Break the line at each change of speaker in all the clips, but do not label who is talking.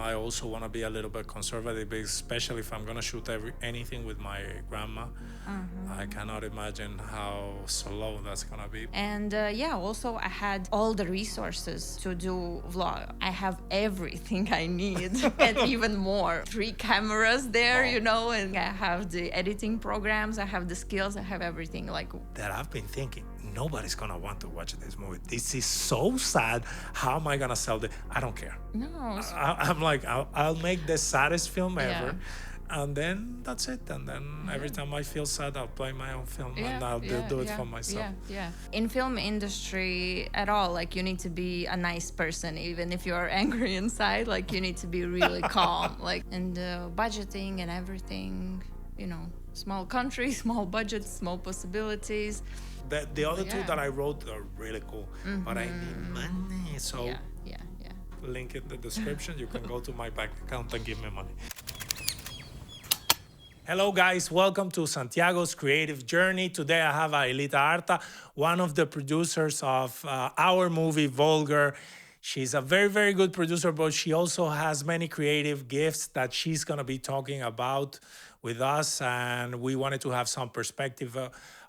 I also want to be a little bit conservative, especially if I'm going to shoot anything with my grandma. I cannot imagine how slow that's going to be.
And yeah, also I had all the resources to do vlog. I have everything I need and even more. 3 cameras there,
Wow.
you know, and I have the editing programs, I have the skills, I have everything. Like
That I've been thinking, nobody's going to want to watch this movie. This is so sad. How am I going to sell this? I don't care.
no,
I'm like, I'll make the saddest film ever.
Yeah.
And then that's it. And then every time I feel sad, I'll play my own film and I'll do it for myself.
Yeah. In film industry at all, like you need to be a nice person, even if you're angry inside. Like you need to be really calm. Like and budgeting and everything, you know, small country, small budget, small possibilities.
The other two that I wrote are really cool, but I need money. So
Yeah.
link in the description. You can go to my bank account and give me money. Hello guys, welcome to Santiago's creative journey. Today I have Aelita Arta, one of the producers of our movie Vulgar. She's a very, very good producer, but she also has many creative gifts that she's gonna be talking about with us. And we wanted to have some perspective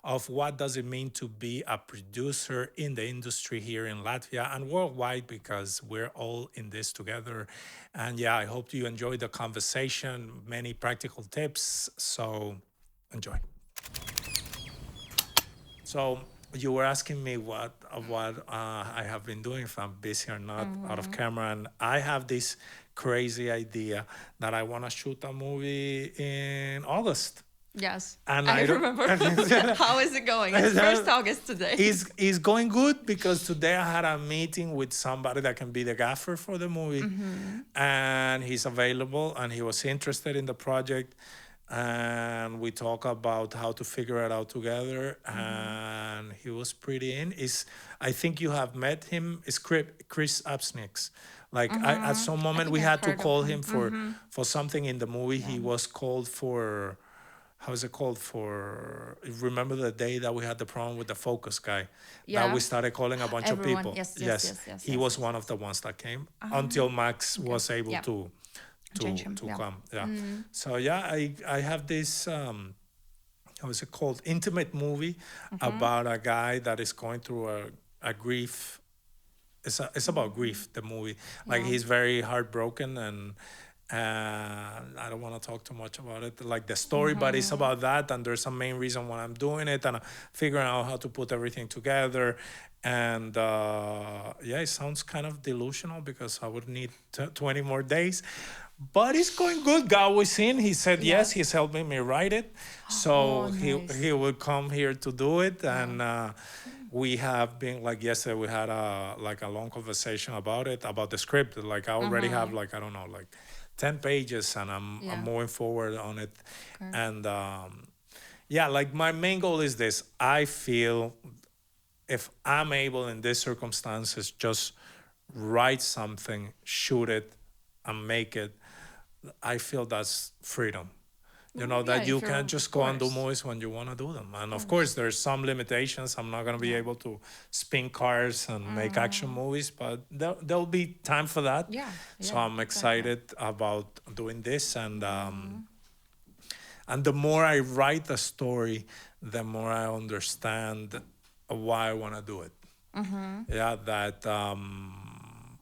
of what does it mean to be a producer in the industry here in Latvia and worldwide, because we're all in this together. And yeah, I hope you enjoyed the conversation, many practical tips, so enjoy. So you were asking me what I have been doing, if I'm busy or not out of camera, and I have this crazy idea that I want to shoot a movie in August.
Yes,
And
I remember. How is it going? It's 1st August today.
It's going good because today I had a meeting with somebody that can be the gaffer for the movie, and he's available and he was interested in the project, and we talk about how to figure it out together, and he was pretty in. I think you have met him. It's Chris Apsnicks. Like at some moment we had to call him for something in the movie. He was called for. How is it called? Remember the day that we had the problem with the focus guy?
Yeah.
That we started calling a bunch of people.
Yes.
He was one of the ones that came until Max was able to
Change him,
come. Yeah. So yeah, I have this how is it called? Intimate movie about a guy that is going through a grief. It's about grief, the movie. Like he's very heartbroken, and I don't want to talk too much about it, like the story, but it's about that, and there's a main reason why I'm doing it, and I'm figuring out how to put everything together. And yeah, it sounds kind of delusional because I would need 20 more days, but it's going good. God was in. He said yes. He's helping me write it, so
nice.
he will come here to do it, and. We have been, like yesterday, we had a long conversation about it, about the script. Like I already have like, I don't know, like 10 pages, and I'm moving forward on it. Okay. And yeah, like my main goal is this. I feel if I'm able in these circumstances, just write something, shoot it, and make it, I feel that's freedom. You know, that you can't just go and do movies when you want to do them. And of course, there's some limitations. I'm not going to be able to spin cars and make action movies, but there'll be time for that. So I'm excited about doing this. And the more I write the story, the more I understand why I want to do it. Yeah, that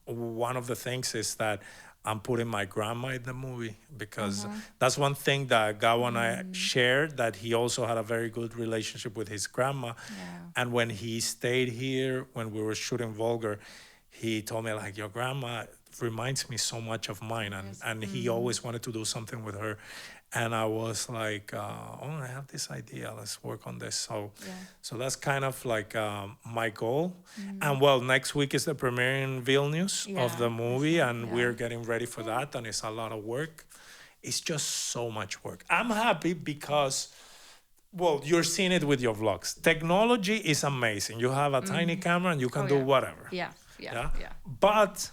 one of the things is that I'm putting my grandma in the movie because that's one thing that Gao and I shared, that he also had a very good relationship with his grandma. And when he stayed here, when we were shooting Vulgar, he told me, like, your grandma reminds me so much of mine. And he always wanted to do something with her. And I was like, I have this idea. Let's work on this. So that's kind of like my goal. And well, next week is the premiere in Vilnius of the movie, and we're getting ready for that. And it's a lot of work. It's just so much work. I'm happy because, well, you're seeing it with your vlogs. Technology is amazing. You have a tiny camera and you can do whatever.
Yeah.
But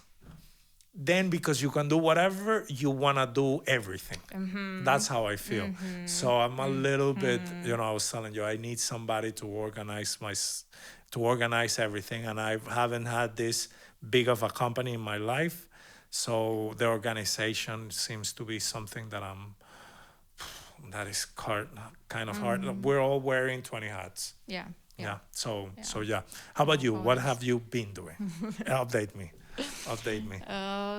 then because you can do whatever, you want to do everything. That's how I feel. So I'm a little bit, I was telling you, I need somebody to organize everything. And I haven't had this big of a company in my life. So the organization seems to be something that is kind of hard. We're all wearing 20 hats.
Yeah.
Yeah. So
Yeah.
so yeah. How about you? What
Always.
have you been doing? Update me. Update me.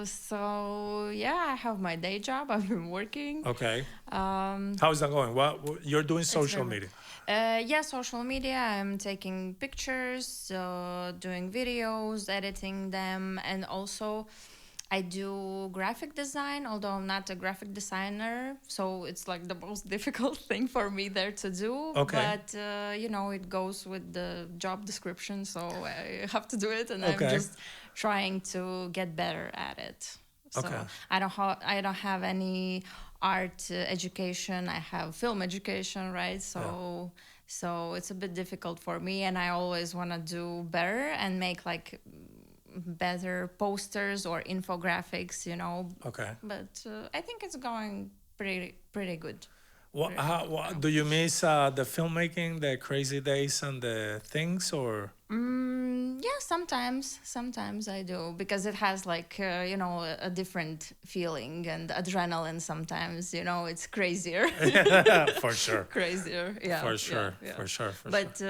So yeah, I have my day job. I've been working.
Okay.
Um,
How is that going? What you're doing social
very-
media?
Yeah, social media. I'm taking pictures, doing videos, editing them, and also I do graphic design. Although I'm not a graphic designer, so it's like the most difficult thing for me there to do.
Okay.
But you know, it goes with the job description, so I have to do it, and I'm
Okay.
just trying to get better at it. So
Okay.
I don't have any art education. I have film education, right? So it's a bit difficult for me, and I always want to do better and make like better posters or infographics, you know.
Okay.
But I think it's going pretty good.
What do you miss the filmmaking, the crazy days and the things, or?
Yeah, sometimes I do, because it has like you know, a different feeling and adrenaline. Sometimes, you know, it's crazier.
For sure.
Crazier, yeah.
For sure.
yeah.
For sure. For
But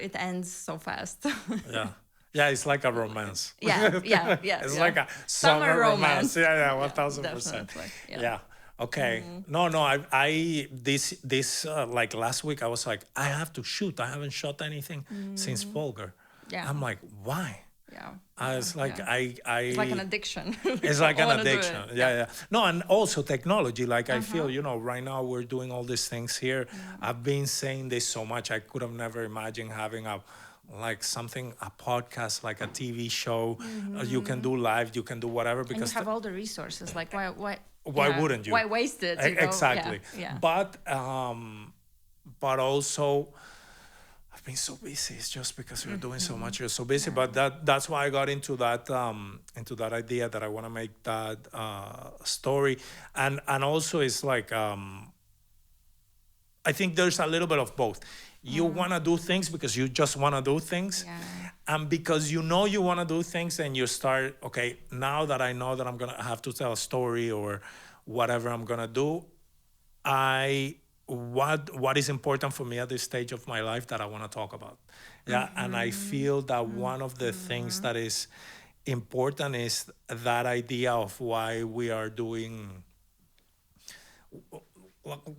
it ends so fast.
sure. Yeah. Yeah, it's like a romance.
yeah.
It's
yeah.
like a summer romance. Yeah,
Yeah,
1000%.
definitely,
Yeah. Okay. No. I this like last week I was like, I have to shoot. I haven't shot anything since Volger.
Yeah.
I'm like, why?
Yeah.
I was like,
yeah.
I
It's like an addiction.
It's like
I
an
wanna do
addiction.
it.
Yeah. No, and also technology. Like I feel, you know, right now we're doing all these things here. I've been saying this so much. I could have never imagined having a podcast, like a TV show. You can do live, you can do whatever,
And you
because
have all the resources. Like why
why wouldn't you?
Why waste it? You know?
Exactly.
Yeah.
But also I've been so busy. It's just because you're doing so much, you're so busy. But that's why I got into that idea that I want to make that story, and also it's like I think there's a little bit of both. You want to do things because you just want to do things, and because you know you want to do things, and you start, okay, now that I know that I'm gonna have to tell a story or whatever I'm gonna do, what is important for me at this stage of my life that I want to talk about. And I feel that one of the things that is important is that idea of why we are doing,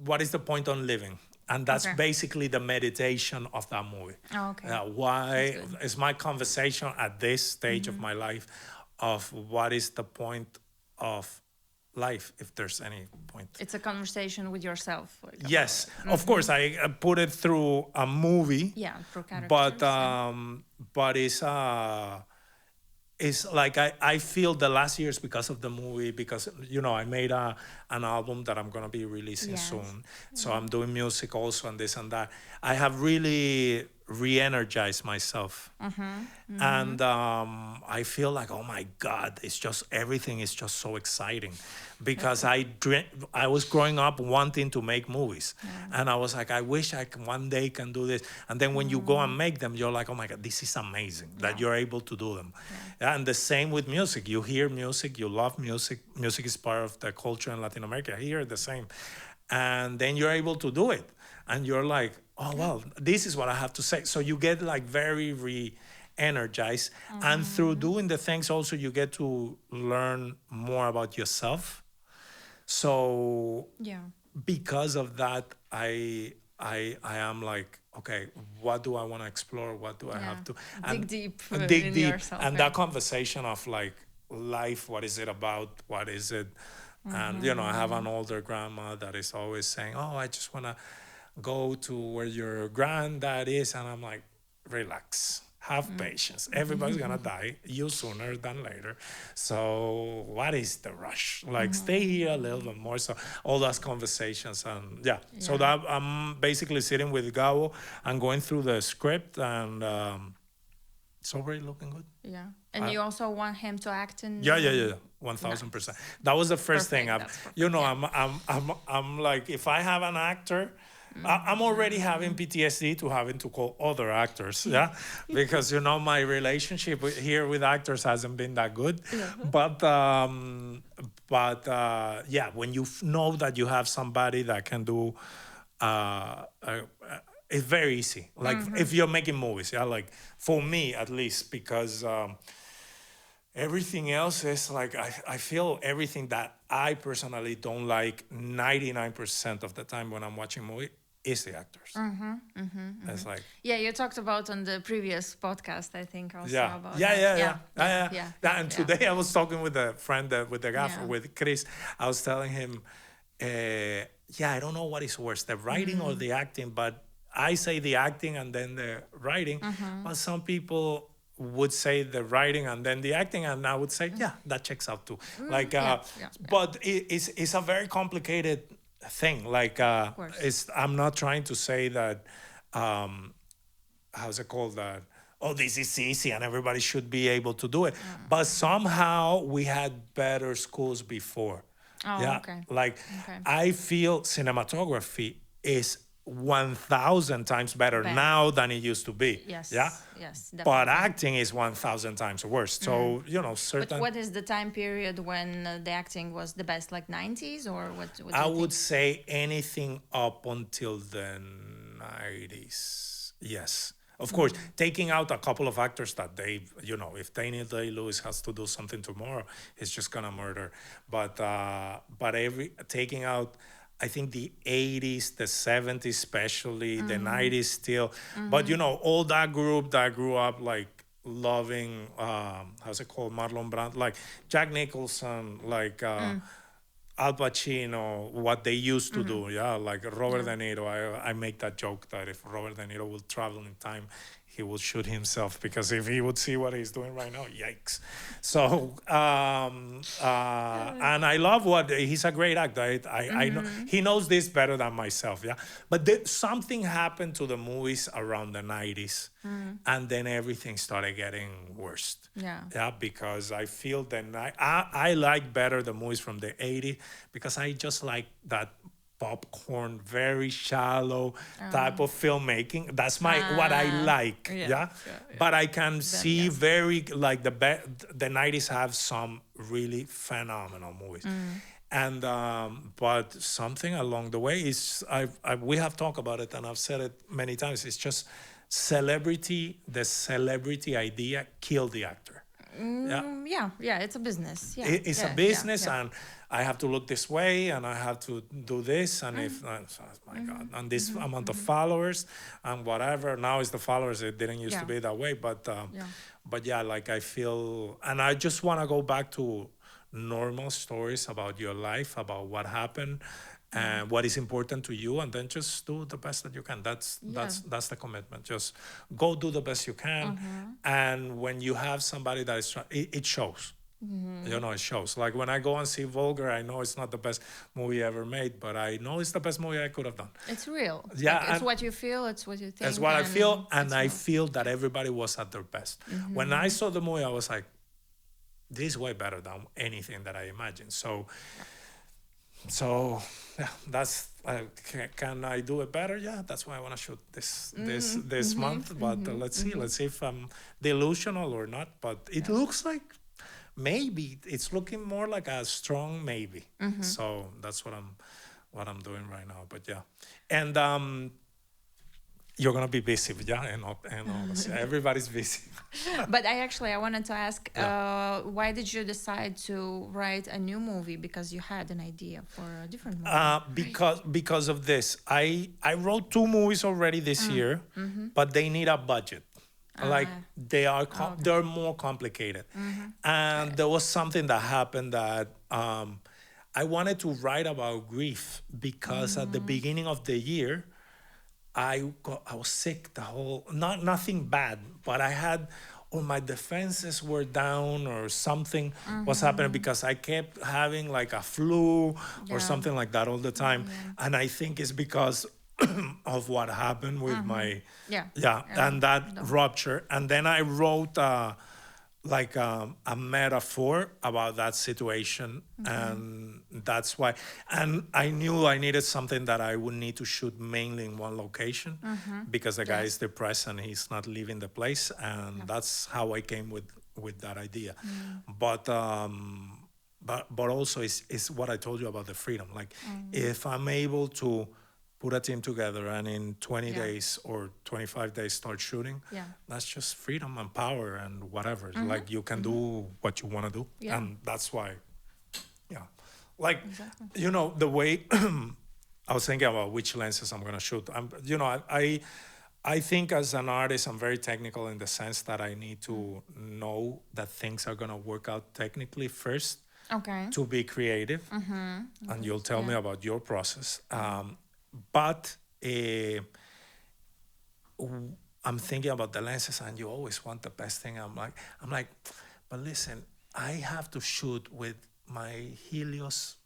what is the point on living, and that's basically the meditation of that movie.
Okay.
Why is my conversation at this stage of my life of what is the point of life, if there's any point.
It's a conversation with yourself. Like,
yes, of course, I put it through a movie.
Yeah, through characters.
But it's like I feel the last years because of the movie, because you know I made an album that I'm gonna be releasing soon, so I'm doing music also and this and that. I have really re-energized myself, and I feel like, oh my God, it's just everything is just so exciting, because I was growing up wanting to make movies, and I was like, I wish I can one day can do this, and then when you go and make them, you're like, oh my God, this is amazing that you're able to do them. And the same with music. You hear music, you love music. Music is part of the culture in Latin America. Here, the same. And then you're able to do it. And you're like, oh, well, this is what I have to say. So you get like very re-energized. And through doing the things also, you get to learn more about yourself. So because of that, I am like, okay, what do I want to explore? What do I have to
dig deep
dig deep
yourself,
and that conversation of like life, what is it about? What is it? And you know, I have an older grandma that is always saying, oh, I just want to go to where your granddad is, and I'm like, relax. Have patience. Everybody's gonna die. You sooner than later. So what is the rush? Like stay here a little bit more. So all those conversations and So that I'm basically sitting with Gabo and going through the script, and it's already looking good.
Yeah. And you also want him to act in
1000%. That was the first thing. I'm like, if I have an actor, I'm already having PTSD to having to call other actors, yeah, because my relationship here with actors hasn't been that good, yeah, when you know that you have somebody that can do, it's very easy. Like if you're making movies, yeah, like for me at least, because everything else is like I feel everything that I personally don't like 99% of the time when I'm watching a movie is the actors. It's like
Yeah, you talked about on the previous podcast, I think, also
yeah,
about
yeah,
that.
yeah,
Yeah,
yeah,
yeah,
yeah. And
yeah.
today I was talking with a friend, with the gaffer,
Yeah.
with Chris. I was telling him, yeah, I don't know what is worse, the writing or the acting, but I say the acting and then the writing. But some people would say the writing and then the acting, and I would say, yeah, that checks out too. Like,
Yeah, yeah.
but it's a very complicated thing. Like,
course.
I'm not trying to say that. How's it called, that oh, this is easy and everybody should be able to do it, but somehow we had better schools before.
Oh,
Yeah,
okay.
like
Okay.
I feel cinematography is 1,000 times better
Better.
now than it used to be.
Yes.
Yeah,
Yes.
but
Definitely.
acting is 1,000 times worse. So
But
certain.
what is the time period when the acting was the best, like 90s or what do
I
you
would
think?
say anything up until the 90s. Yes. Of course, taking out a couple of actors that if Daniel Day-Lewis has to do something tomorrow, he's just gonna murder. But taking out, I think the 80s, the 70s, especially the 90s still. But all that group that grew up like loving, how's it called, Marlon Brando, like Jack Nicholson, like Al Pacino, what they used to do, yeah, like Robert De Niro. I make that joke that if Robert De Niro will travel in time, he will shoot himself, because if he would see what he's doing right now, yikes. So, and I love what he's a great actor. I know he knows this better than myself, yeah. But something happened to the movies around the 90s, and then everything started getting worse.
Yeah.
Yeah, because I feel that I like better the movies from the 80s, because I just like that popcorn, very shallow type of filmmaking. That's what I like.
yeah,
Yeah, but I can see
yes.
very like the 90s have some really phenomenal movies. And but something along the way is we have talked about it, and I've said it many times. It's just the celebrity idea killed the actor.
Yeah, it's a business. Yeah,
It's a
yeah,
business,
yeah.
and I have to look this way, and I have to do this, and if my God, and this amount of followers and whatever. Now it's the followers. It didn't used to
Yeah.
be that way, but yeah, like I feel, and I just want to go back to normal stories about your life, about what happened, and what is important to you, and then just do the best that you can. That's the commitment. Just go do the best you can, and when you have somebody that is it shows. It shows. Like when I go and see Vulgar, I know it's not the best movie ever made, but I know it's the best movie I could have done.
It's real.
Yeah,
Like, it's what you feel. It's what you think.
That's what I feel, and
it's
I
real.
feel that everybody was at their best. When I saw the movie, I was like, this is way better than anything that I imagined. So yeah, that's can I do it better? Yeah, that's why I want to shoot this month. But let's see if I'm delusional or not. But it looks like maybe it's looking more like a strong maybe. So that's what I'm doing right now. But yeah, and you're gonna be busy, yeah, and all this. Everybody's busy.
But I wanted to ask, why did you decide to write a new movie? Because you had an idea for a different movie.
Because of this, I wrote 2 movies already this year, but they need a budget. Like they're more complicated, and there was something that happened that I wanted to write about grief, because at the beginning of the year, I was sick nothing bad, but I had all my defenses were down, or something was happening, because I kept having like a flu or something like that all the time. And I think it's because of what happened with my and that rupture. And then I wrote like a metaphor about that situation, and that's why. And I knew I needed something that I would need to shoot mainly in one location, because the guy is
Yes.
depressed and he's not leaving the place, and
Yeah.
that's how I came with that idea.
Mm.
But but also is what I told you about the freedom. Like, if I'm able to put a team together and in 20
Yeah.
days or 25 days start shooting,
Yeah.
that's just freedom and power and whatever. Like, you can do what you want to do.
Yeah.
And that's why, yeah. Like,
Exactly.
the way I was thinking about which lenses I'm going to shoot. I think as an artist, I'm very technical in the sense that I need to know that things are going to work out technically first
Okay.
to be creative. And you'll tell me
Yeah.
about your process. But I'm thinking about the lenses, and you always want the best thing. I'm like, but listen, I have to shoot with my Helios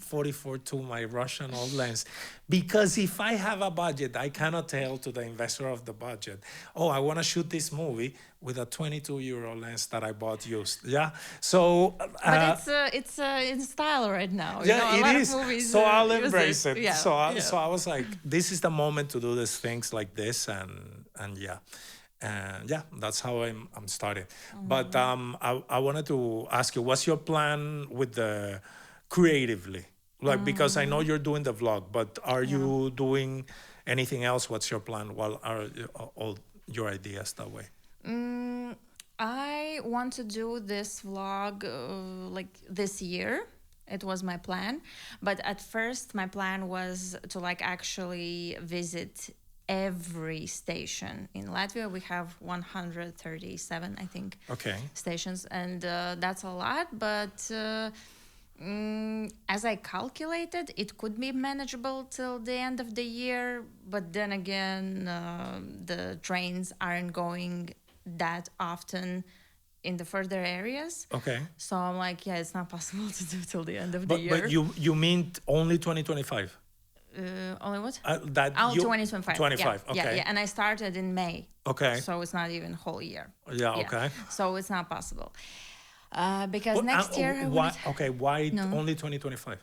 44 to my Russian old lens, because if I have a budget, I cannot tell to the investor of the budget, oh, I want to shoot this movie with a 22 euro lens that I bought used. Yeah, so
But it's in style right now. You know,
yeah,
a
it
lot of
is.
movies
So I'll
use
embrace it.
Yeah. Yeah.
So I was like, this is the moment to do these things like this, and yeah, and yeah, that's how I'm starting. But I wanted to ask you, what's your plan with the creatively? Like, because I know you're doing the vlog, but are
Yeah.
you doing anything else? What's your plan? What are all your ideas that way?
Mm, I want to do this vlog like this year. It was my plan, but at first my plan was to like actually visit every station in Latvia. We have 137, I think,
Okay.
stations, and that's a lot. But as I calculated, it could be manageable till the end of the year. But then again, the trains aren't going that often in the further areas.
Okay.
So I'm like, yeah, it's not possible to do till the end of the
But
year.
you mean only 2025?
Only what?
That
Oh,
you
2025.
25.
Yeah,
Okay.
yeah, yeah. And I started in May.
Okay.
So it's not even whole year.
Yeah. Okay.
So it's not possible. Because
But,
next year I
why?
wanted,
Okay. Why
No.
only 2025?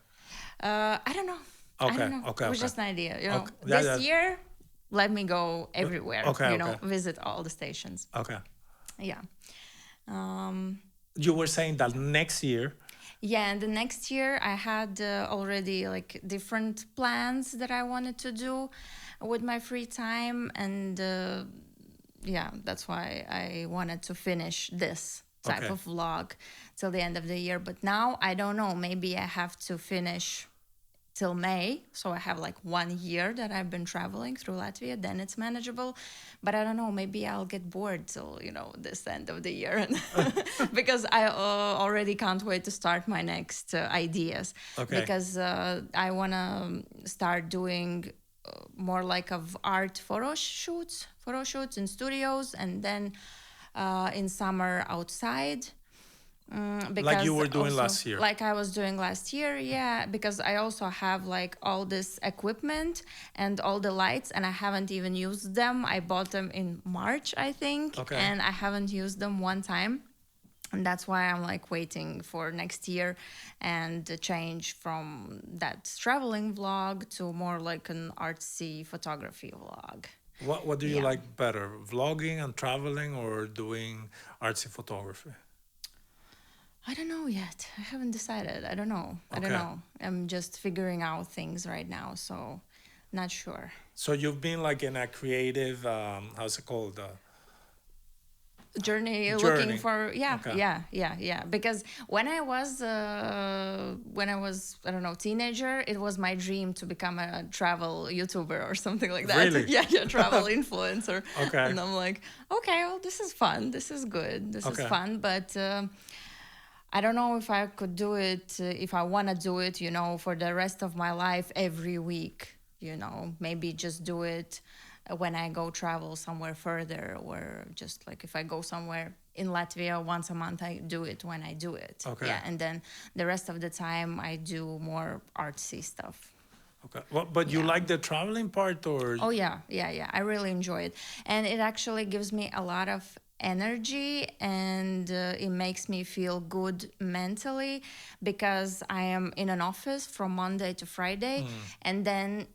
I don't know. I
Okay.
don't know.
Okay.
It was
Okay.
just an idea. You know,
Okay. Yeah,
this
yeah.
year, let me go everywhere.
Okay,
You know,
okay.
visit all the stations.
Okay.
Yeah. Um,
You were saying that next year.
yeah, and the next year I had already like different plans that I wanted to do with my free time, and yeah, that's why I wanted to finish this type
Okay.
of vlog till the end of the year. But now I don't know. Maybe I have to finish till May, so I have like 1 year that I've been traveling through Latvia. Then it's manageable, but I don't know. Maybe I'll get bored till this end of the year, and because I already can't wait to start my next ideas.
Okay.
Because I wanna start doing more like of art photo shoots in studios, and then in summer outside. Because
Like you were doing
also,
last year.
like I was doing last year, yeah, because I also have like all this equipment and all the lights, and I haven't even used them. I bought them in March, I think,
Okay.
and I haven't used them one time. And that's why I'm like waiting for next year and the change from that traveling vlog to more like an artsy photography vlog.
What do you
Yeah.
like better, vlogging and traveling, or doing artsy photography?
I don't know yet. I haven't decided. I don't know. I don't
Okay.
know. I'm just figuring out things right now, so not sure.
So you've been like in a creative, how's it called?
Journey,
Journey.
looking for
Okay.
yeah. Because when I was I don't know, teenager, it was my dream to become a travel YouTuber or something like that.
Really?
Yeah, travel influencer.
Okay.
And I'm like, okay, well, this is fun. This is good. This
Okay.
is fun, but. I don't know if I could do it, if I want to do it, for the rest of my life every week, maybe just do it when I go travel somewhere further, or just like if I go somewhere in Latvia once a month, I do it when I do it.
Okay.
Yeah, and then the rest of the time I do more artsy stuff.
Okay. Well, but you
Yeah.
like the traveling part, or?
Oh yeah. I really enjoy it, and it actually gives me a lot of energy, and it makes me feel good mentally, because I am in an office from Monday to Friday, and then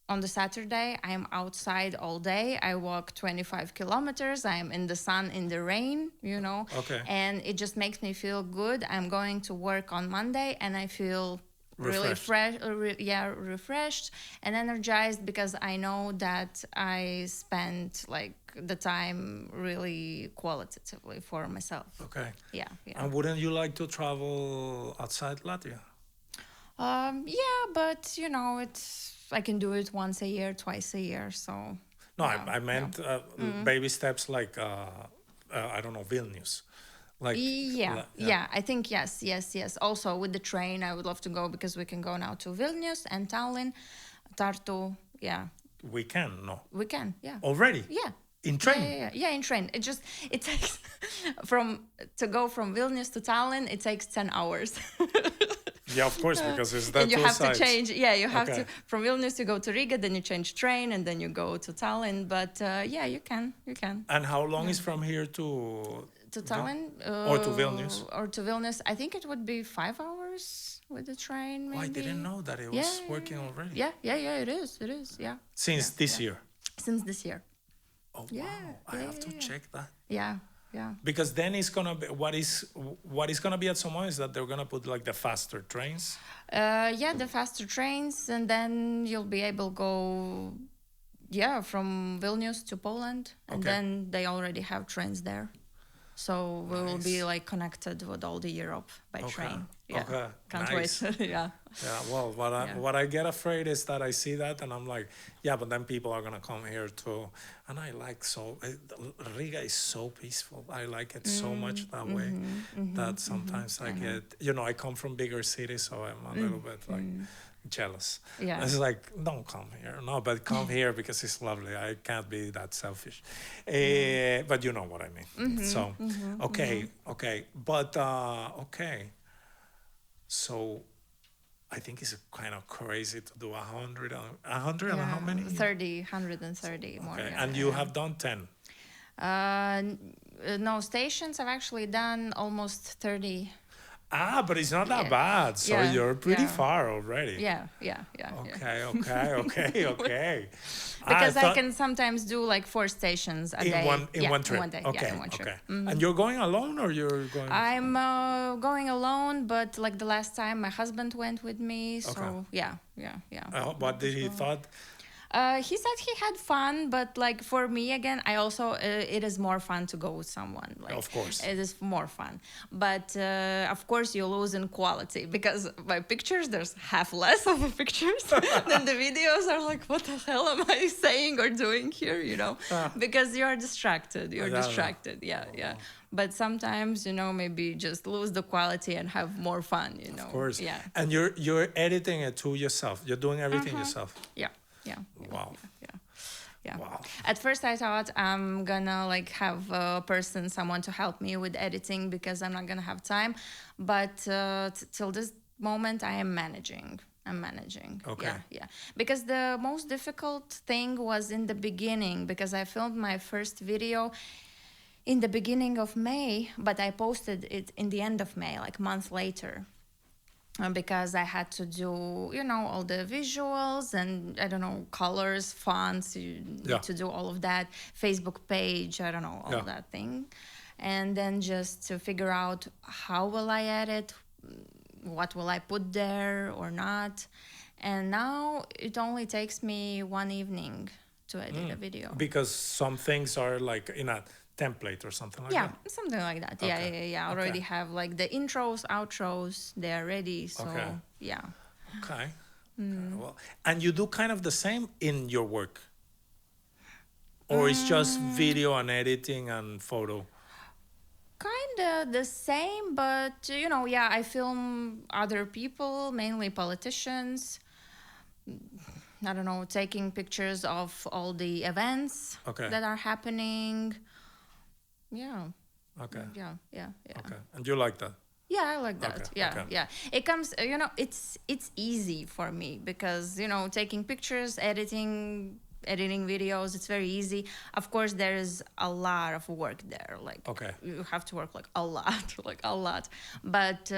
on the Saturday, I'm outside all day. I walk 25 kilometers. I'm in the sun, in the rain,
Okay.
and it just makes me feel good. I'm going to work on Monday and I feel really
Refreshed.
refreshed and energized, because I know that I spent like the time really qualitatively for myself.
Okay.
Yeah.
And wouldn't you like to travel outside Latvia?
Yeah, but I can do it once a year, twice a year. So
No,
yeah,
I meant baby steps like I don't know, Vilnius, like
yeah. I think yes. Also with the train, I would love to go, because we can go now to Vilnius and Tallinn, Tartu. Yeah,
we can no
we can. Yeah.
already
Yeah.
in train.
Yeah, in train. It takes to go from Vilnius to Tallinn. It takes 10 hours.
Yeah, of course, because it's that
And you
two
have
sides.
to change. Yeah, you have
Okay.
to from Vilnius you go to Riga, then you change train, and then you go to Tallinn. But yeah, you can.
And how long is from here to
To Tallinn
or to Vilnius?
Or to Vilnius, I think it would be 5 hours with the train. Maybe.
Oh, I didn't know that it was working already.
Yeah. It is. Yeah.
Since this year.
Since this year.
Oh
Yeah,
wow! I have to check that.
Yeah.
Because then it's gonna be what is gonna be at some point is that they're gonna put like the faster trains.
The faster trains, and then you'll be able to go, from Vilnius to Poland, and
Okay.
then they already have trains there, so we will be like connected with all the Europe by train. Yeah,
Okay.
can't
Nice.
wait. Yeah.
Yeah, well, what I get afraid is that I see that and I'm like, yeah, but then people are gonna come here too, and I like Riga is so peaceful. I like it so much that way that sometimes I get, I come from bigger cities, so I'm a little bit like jealous.
Yeah.
It's like, don't come here, no, but come here because it's lovely. I can't be that selfish, but you know what I mean. So, okay, but okay, so. I think it's kind of crazy to do 100 and how many?
130 more.
Okay.
Yeah,
And you have done 10.
No, stations. I've actually done almost 30.
But it's not that bad. So
Yeah,
you're pretty
yeah.
far already.
Yeah.
Okay.
Because I can sometimes do like 4 stations a day.
In one trip.
In one day.
Okay.
In one trip.
Okay. And you're going alone or you're going?
I'm going alone, but like the last time, my husband went with me. So
Okay.
yeah.
What did he thought?
He said he had fun, but like for me again, I also it is more fun to go with someone. Like,
Of course.
it is more fun. But of course, you lose in quality, because my pictures, there's half less of the pictures than the videos are like, what the hell am I saying or doing here? Because you're distracted. Yeah. But sometimes, maybe just lose the quality and have more fun.
Of course.
Yeah.
And you're editing it to yourself. You're doing everything yourself.
Yeah.
Wow.
Yeah.
Wow.
At first I thought I'm gonna like have someone to help me with editing, because I'm not gonna have time. But till this moment I am managing. I'm managing.
Okay.
Yeah. Because the most difficult thing was in the beginning, because I filmed my first video in the beginning of May, but I posted it in the end of May, like a month later. Because I had to do, all the visuals and, I don't know, colors, fonts, you need to do all of that, Facebook page, I don't know, all that thing. And then just to figure out how will I edit, what will I put there or not. And now it only takes me one evening to edit a video.
Because some things are like in a template or something like that.
Yeah, something like that.
Okay.
Yeah. I already have like the intros, outros, they're ready. So yeah.
Okay. Well, and you do kind of the same in your work, or it's just video and editing and photo?
Kind of the same, but I film other people, mainly politicians. I don't know, taking pictures of all the events that are happening. Yeah.
Okay.
Yeah.
Okay. And you like that?
Yeah, I like that.
Okay,
Yeah,
okay.
yeah. It comes, it's easy for me, because taking pictures, editing, editing videos. It's very easy. Of course, there is a lot of work there. Like you have to work like a lot, like a lot. But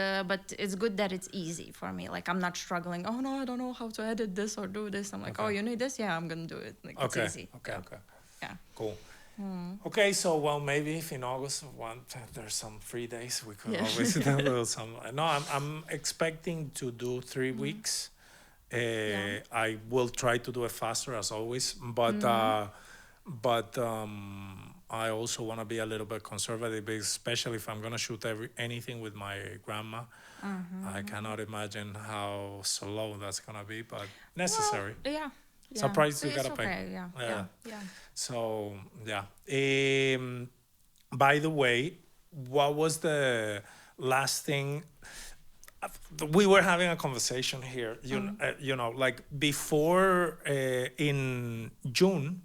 it's good that it's easy for me. Like I'm not struggling. Oh no, I don't know how to edit this or do this. I'm like, oh, you need this? Yeah, I'm gonna do it. Like it's easy.
Okay.
Yeah.
Cool. Okay, so well, maybe if in August there's some free days, we could always do some. No, I'm expecting to do 3 weeks. I will try to do it faster as always, but I also want to be a little bit conservative, especially if I'm gonna shoot anything with my grandma. I cannot imagine how slow that's gonna be, but necessary.
Well, yeah.
It's a price you gotta pay.
Yeah.
So by the way, what was the last thing? We were having a conversation here. You know, like before in June,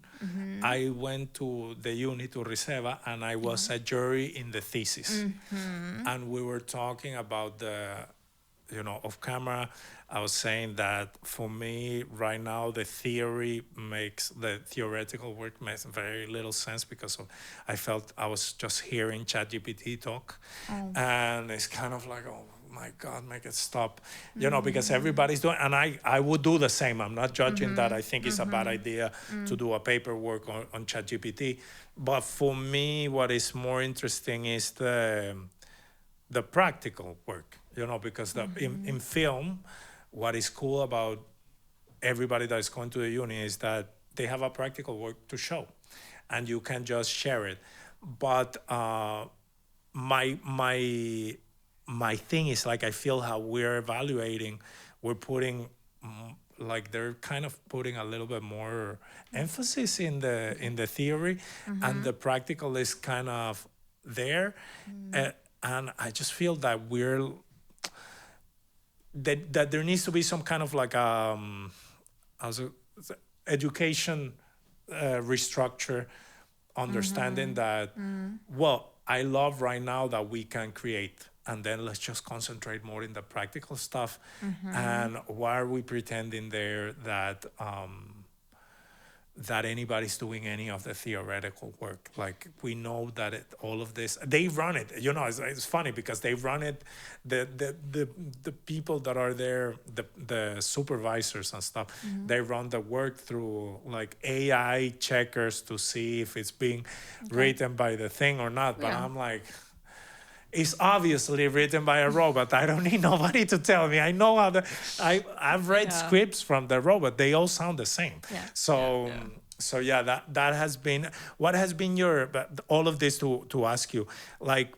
I went to the uni to Riseva, and I was a jury in the thesis, and we were talking about the, you know, off camera. I was saying that for me right now, the theoretical work makes very little sense because I felt I was just hearing ChatGPT talk, and it's kind of like, oh my God, make it stop, you know, because everybody's doing, and I would do the same. I'm not judging that. I think it's a bad idea to do a paperwork on ChatGPT, but for me, what is more interesting is the practical work, you know, because in film, what is cool about everybody that is going to the uni is that they have a practical work to show, and you can just share it. But my thing is, like, I feel how we're evaluating, we're putting like they're kind of putting a little bit more emphasis in the theory, and the practical is kind of there, and I just feel that that there needs to be some kind of like education restructure, understanding that well, I love right now that we can create, and then let's just concentrate more in the practical stuff. And why are we pretending there that that anybody's doing any of the theoretical work? Like, we know that all of this, they run it, you know. It's funny because they run it, the people that are there, the supervisors and stuff, they run the work through like AI checkers to see if it's being written by the thing or not. But I'm like, it's obviously written by a robot. I don't need nobody to tell me. I know how I've read scripts from the robot. They all sound the same. So that has been, what has been your, all of this to ask you, like,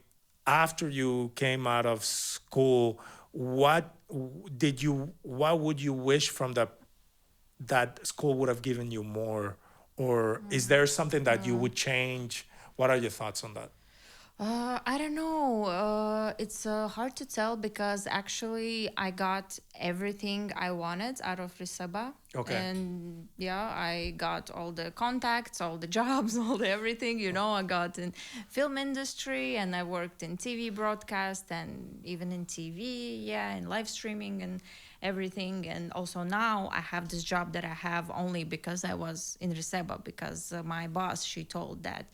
after you came out of school, what would you wish from that school would have given you more? Or is there something that you would change? What are your thoughts on that?
I don't know. It's hard to tell because actually I got everything I wanted out of Riseba.
Okay.
And I got all the contacts, all the jobs, all the everything. You know, I got in film industry, and I worked in TV broadcast and even in TV, and live streaming and everything. And also now I have this job that I have only because I was in Riseba, because my boss, she told that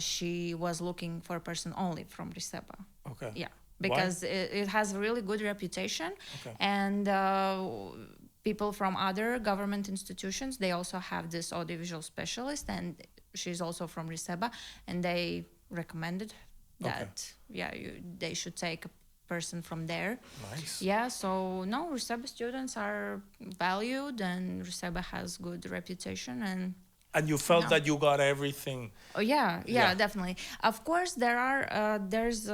she was looking for a person only from Riseba.
Okay.
Yeah, because it has a really good reputation.
Okay.
And people from other government institutions, they also have this audiovisual specialist, and she's also from Riseba, and they recommended that they should take a person from there.
Nice.
Yeah, so no, Riseba students are valued, and Riseba has good reputation. And
you felt that you got everything.
Oh yeah, definitely. Of course, there's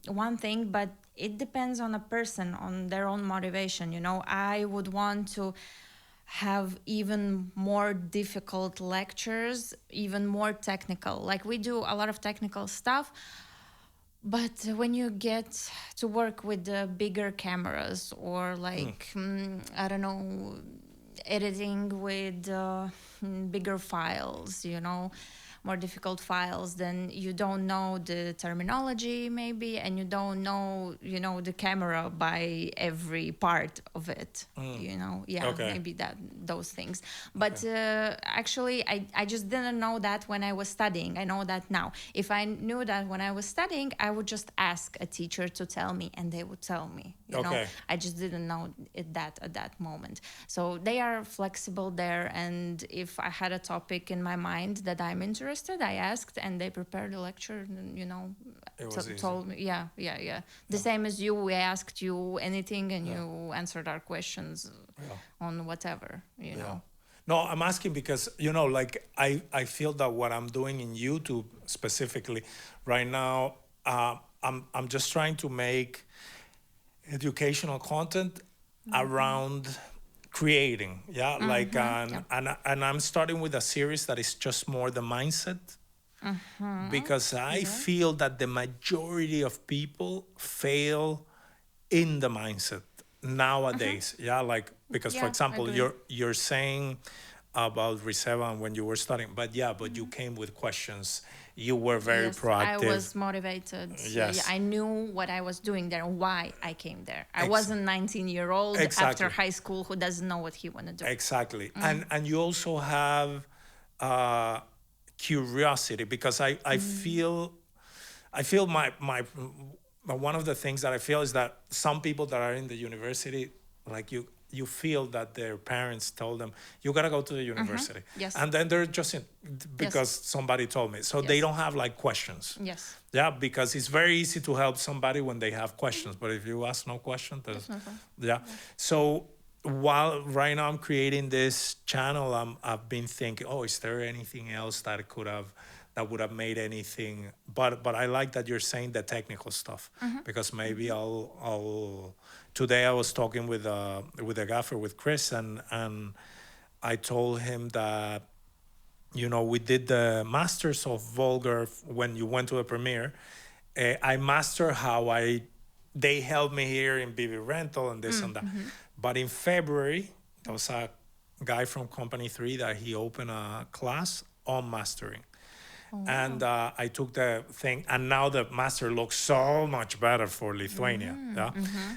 one thing, but it depends on a person, on their own motivation. You know, I would want to have even more difficult lectures, even more technical. Like, we do a lot of technical stuff, but when you get to work with the bigger cameras, or like I don't know, editing with bigger files, you know, more difficult files, then you don't know the terminology maybe, and you don't know, the camera by every part of it.
Okay.
Maybe those things. But actually, I just didn't know that when I was studying. I know that now. If I knew that when I was studying, I would just ask a teacher to tell me, and they would tell me.
Okay.
I just didn't know it that at that moment. So they are flexible there, and if I had a topic in my mind that I'm interested, I asked, and they prepared a lecture. And,
It was easy.
told me, the same as you. We asked you anything, and you answered our questions on whatever.
No, I'm asking because, like I feel that what I'm doing in YouTube specifically right now, I'm just trying to make educational content around creating. Yeah. Like, and I'm starting with a series that is just more the mindset, because I feel that the majority of people fail in the mindset nowadays. Like, because for example,
agree.
you're saying about Riseva when you were studying, but you came with questions, you were very
Yes, I
proactive.
was motivated.
Yes.
I knew what I was doing there and why I came there. I
Ex-
wasn't 19-year-old
Exactly.
after high school who doesn't know what he want to do.
Exactly. And you also have curiosity, because I feel my one of the things that I feel is that some people that are in the university, like you feel that their parents told them you gotta go to the university.
Yes.
And then they're just in because somebody told me, so they
Yes.
don't have like questions.
Yes.
Yeah, because it's very easy to help somebody when they have questions, but if you ask no question, there's, yeah. So while right now I'm creating this channel, I've been thinking, oh, is there anything else that would have made anything? But I like that you're saying the technical stuff, because maybe I'll today I was talking with a gaffer, with Chris, and I told him that, we did the masters of vulgar when you went to a premiere. I master how they helped me here in BB Rental and this and that. But in February, there was a guy from Company 3 that he opened a class on mastering. And I took the thing, and now the master looks so much better for Lithuania.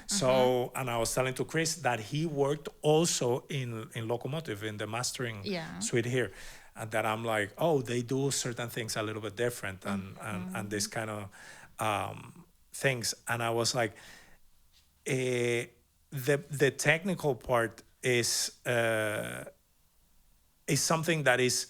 So, and I was telling to Chris that he worked also in Locomotive, in the mastering suite here. And that I'm like, oh, they do certain things a little bit different, and this kind of things. And I was like, the technical part is something that is,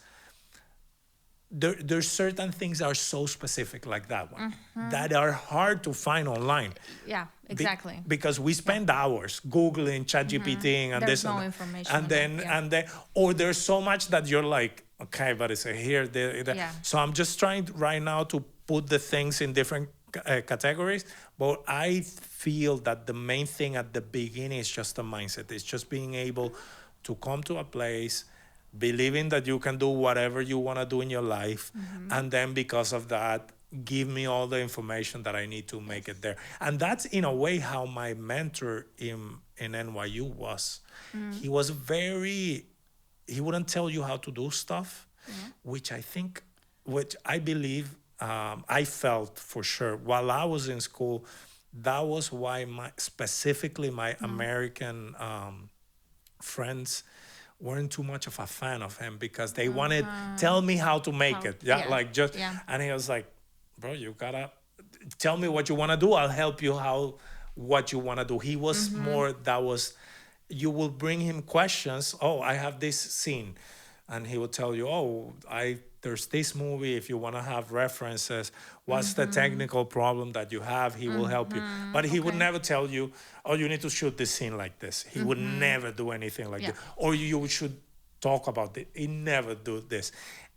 there's certain things that are so specific, like that one, that are hard to find online.
Yeah, exactly.
Because we spend hours Googling, ChatGPT, and
There's
this
no
and
information
and
on
then
that,
and then, or there's so much that you're like, okay, but it's here, there.
Yeah.
So I'm just trying right now to put the things in different categories. But I feel that the main thing at the beginning is just the mindset. It's just being able to come to a place, believing that you can do whatever you want to do in your life, and then because of that, give me all the information that I need to make it there. And that's in a way how my mentor in NYU was. He was he wouldn't tell you how to do stuff, which I believe, I felt for sure while I was in school. That was why specifically my American friends weren't too much of a fan of him, because they wanted, tell me how to make it. Like just, and he was like, bro, you gotta tell me what you want to do. I'll help you what you want to do. He was more, you will bring him questions. Oh, I have this scene. And he will tell you, oh, there's this movie, if you want to have references, what's the technical problem that you have? He will help you. But he would never tell you, oh, you need to shoot this scene like this. He would never do anything like that. Or you should talk about it. He never do this.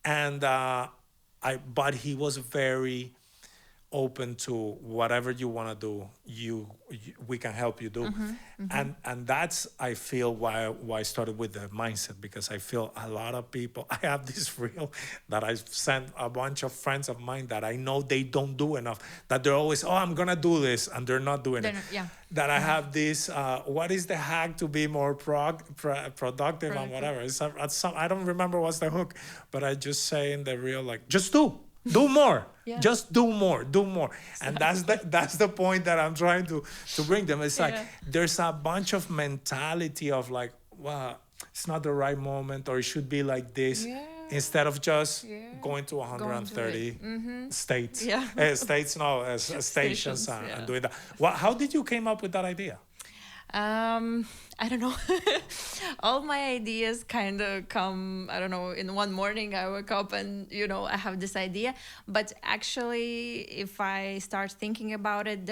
And but he was very open to whatever you want to do. We can help you do. And that's, I feel, why I started with the mindset, because I feel a lot of people, I have this reel that I sent a bunch of friends of mine that I know they don't do enough, that they're always, oh, I'm gonna do this, and they're not doing it.
Yeah.
That I have this, what is the hack to be more productive and whatever. I don't remember what's the hook, but I just say in the reel, like, just do more.
Yeah.
Just do more. And that's the point that I'm trying to bring them. It's like there's a bunch of mentality of like, well, it's not the right moment, or it should be like this, instead of just going to 130 states. States, no, stations, and doing that. How did you came up with that idea?
I don't know. All my ideas kind of come, I don't know, in one morning I wake up and, I have this idea. But actually, if I start thinking about it,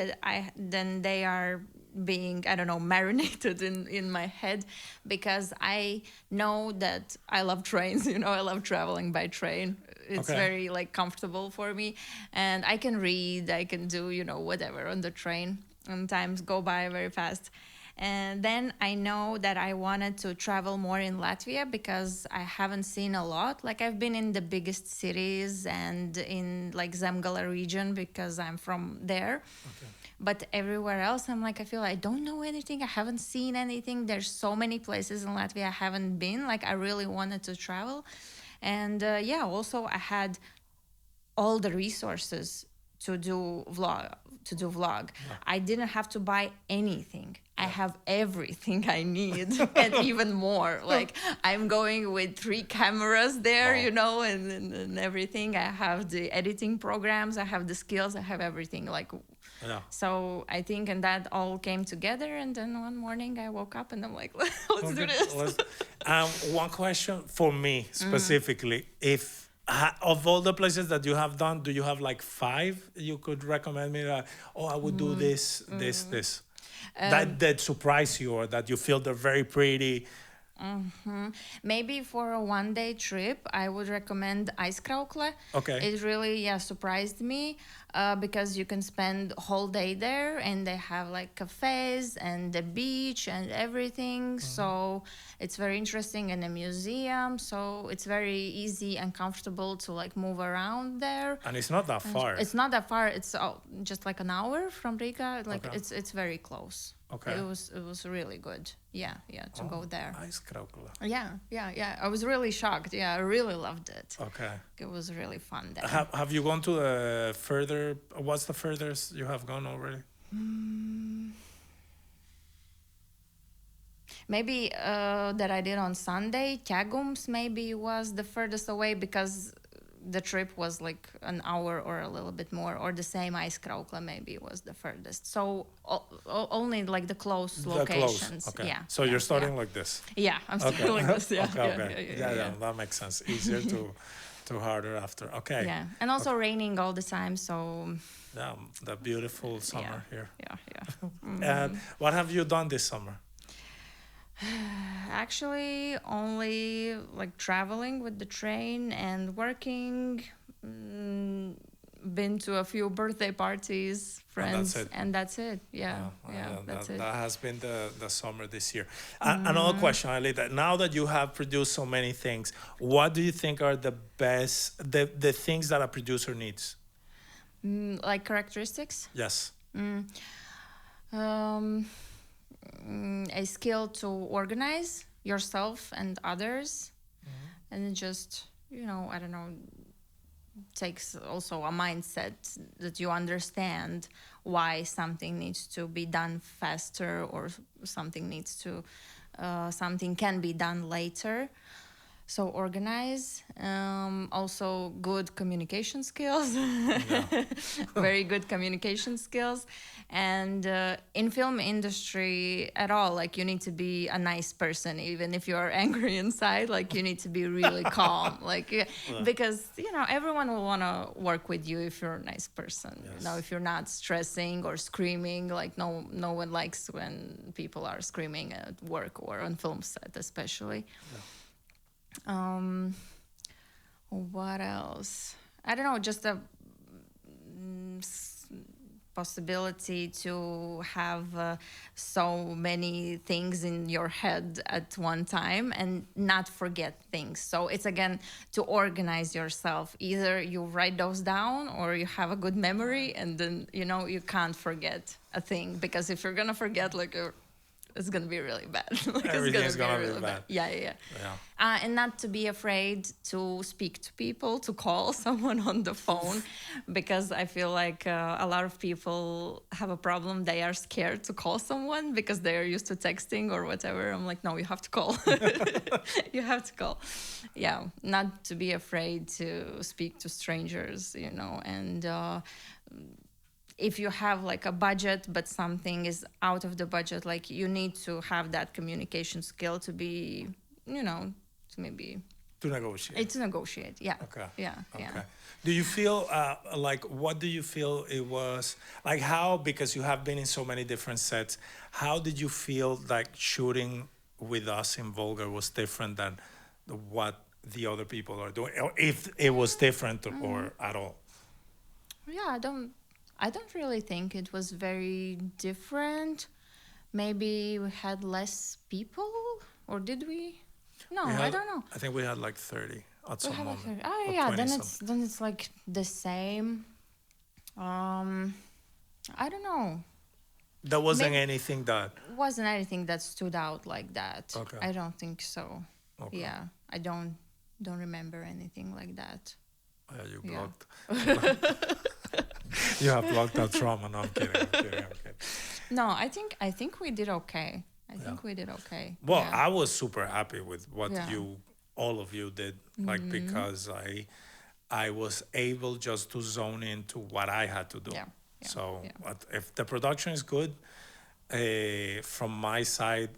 then they are being, I don't know, marinated in my head, because I know that I love trains, I love traveling by train. It's very like comfortable for me, and I can read, I can do, whatever on the train, and times go by very fast. And then I know that I wanted to travel more in Latvia, because I haven't seen a lot. Like, I've been in the biggest cities and in like Zemgala region, because I'm from there. But everywhere else, I'm like, I feel I don't know anything. I haven't seen anything. There's so many places in Latvia I haven't been. Like, I really wanted to travel. And also I had all the resources to do vlog. I didn't have to buy anything. I have everything I need and even more. Like, I'm going with 3 cameras there, and everything. I have the editing programs, I have the skills, I have everything. Like, so I think, and that all came together. And then one morning I woke up and I'm like, let's do this.
One question for me specifically, if of all the places that you have done, do you have like 5 you could recommend me that, I would do this, this? That surprise you, or that you feel they're very pretty?
Maybe for a one-day trip, I would recommend Aizkraukle. It really surprised me, because you can spend a whole day there, and they have like cafes and the beach and everything. So it's very interesting, and a museum. So it's very easy and comfortable to like move around there.
And it's not that far.
It's not that far. It's just like an hour from Riga. Like, it's very close. It was really good. To go there.
Aizkraukle.
Yeah. I was really shocked. Yeah, I really loved it. It was really fun there.
Have you gone to the further? What's the furthest you have gone already?
Maybe that I did on Sunday. Ķegums maybe was the furthest away, because the trip was like an hour or a little bit more, or the same. Aizkraukle maybe was the furthest. So only like the close locations.
So you're starting like this.
Yeah, I'm starting like this. Yeah.
That makes sense. Easier to harder after.
Yeah, and also raining all the time. So
the beautiful summer here.
Yeah.
What have you done this summer?
Actually, only like traveling with the train and working. Been to a few birthday parties, friends, and that's it. That's it.
That has been the summer this year. Another question, Aelita. Now that you have produced so many things, what do you think are the best, the things that a producer needs?
Like characteristics?
Yes.
A skill to organize yourself and others, and it just, I don't know, takes also a mindset that you understand why something needs to be done faster, or something can be done later. So organize, also good communication skills, very good communication skills. And in film industry at all, like, you need to be a nice person, even if you're angry inside, like, you need to be really calm, like, because, everyone will want to work with you if you're a nice person. If you're not stressing or screaming, like, no one likes when people are screaming at work or on film set, especially. What else? I don't know, just possibility to have so many things in your head at one time and not forget things. So it's again to organize yourself. Either you write those down or you have a good memory, and then you can't forget a thing, because if you're gonna forget, like it's gonna be really bad. Like,
Everything's gonna be bad.
Yeah. And not to be afraid to speak to people, to call someone on the phone, because I feel like a lot of people have a problem. They are scared to call someone because they are used to texting or whatever. I'm like, no, you have to call. You have to call. Yeah, not to be afraid to speak to strangers, and if you have like a budget but something is out of the budget, like you need to have that communication skill to be, to maybe
To negotiate.
to negotiate. Yeah.
Okay.
Yeah.
Do you feel like, what do you feel it was like, how, because you have been in so many different sets, how did you feel like shooting with us in Volga was different than what the other people are doing, or if it was different or at all?
Yeah, I don't really think it was very different. Maybe we had less people, or did we? No, I don't know.
I think we had like 30 at some moment.
Oh
or
yeah,
20
then it's like the same. I don't know.
There wasn't anything that.
Wasn't anything that stood out like that.
Okay.
I don't think so.
Okay.
Yeah, I don't remember anything like that.
Yeah, you
Yeah.
blocked. You have blocked that trauma. No, I'm kidding.
No, I think we did okay. I think we did okay.
Well,
Yeah.
I was super happy with what
Yeah.
all of you did, like, because I was able just to zone into what I had to do.
Yeah.
So if the production is good, from my side,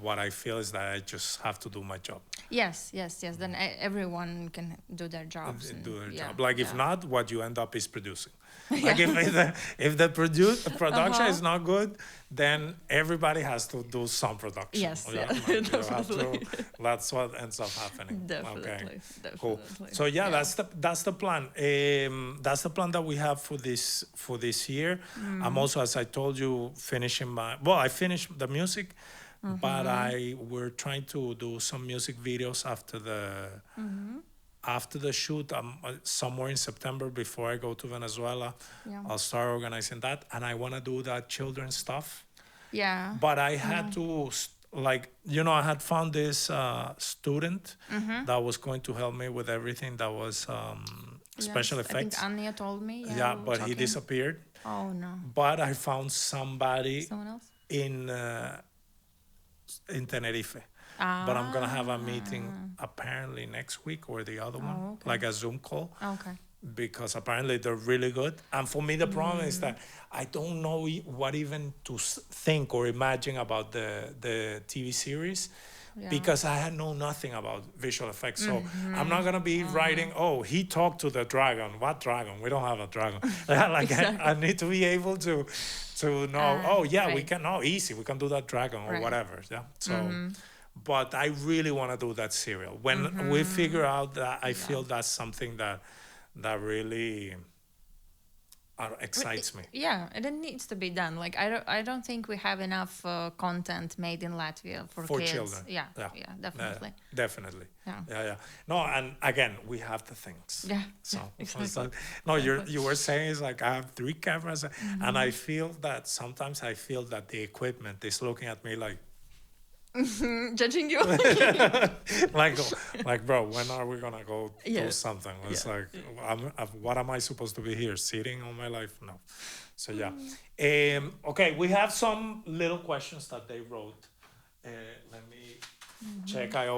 what I feel is that I just have to do my job.
Yes. Then everyone can do their jobs.
Do their
yeah,
job. Like, if
yeah.
not, what you end up is producing. Like, if the production is not good, then everybody has to do some production.
Yes,
Yeah,
yeah,
like, you have
definitely.
that's what ends up happening.
Definitely.
Okay.
Definitely.
Cool. So yeah, that's the plan. That's the plan that we have for this year. I'm also, as I told you, I finished the music, but we're trying to do some music videos after the shoot. Somewhere in September, before I go to Venezuela.
Yeah.
I'll start organizing that, and I want to do that children's stuff.
Yeah.
But I had to, I had found this student that was going to help me with everything that was special effects.
I think Anya told me.
Yeah, but he disappeared.
Oh no.
But I found somebody
Someone else?
in Tenerife. But I'm gonna have a meeting apparently next week or the other one,
okay.
like a Zoom call.
Okay.
Because apparently they're really good. And for me, the problem is that I don't know what even to think or imagine about the TV series, because I know nothing about visual effects. So I'm not gonna be writing, he talked to the dragon. What dragon? We don't have a dragon. Like, exactly. I need to be able to know, we can, easy, we can do that dragon or whatever. Yeah. So, but I really want to do that serial. When we figure out that, I feel that's something that really excites me.
Yeah, and it needs to be done. Like, I don't think we have enough content made in Latvia for kids.
Children.
Yeah, definitely.
Definitely.
Yeah.
No, and again, we have the things.
Yeah.
So,
Exactly.
you were saying is like, I have 3 cameras, and I feel that sometimes the equipment is looking at me like,
Judging you.
like, bro, when are we gonna go do something? It's like, what am I supposed to be here, sitting all my life? No. So yeah. Okay, we have some little questions that they wrote. Let me check. I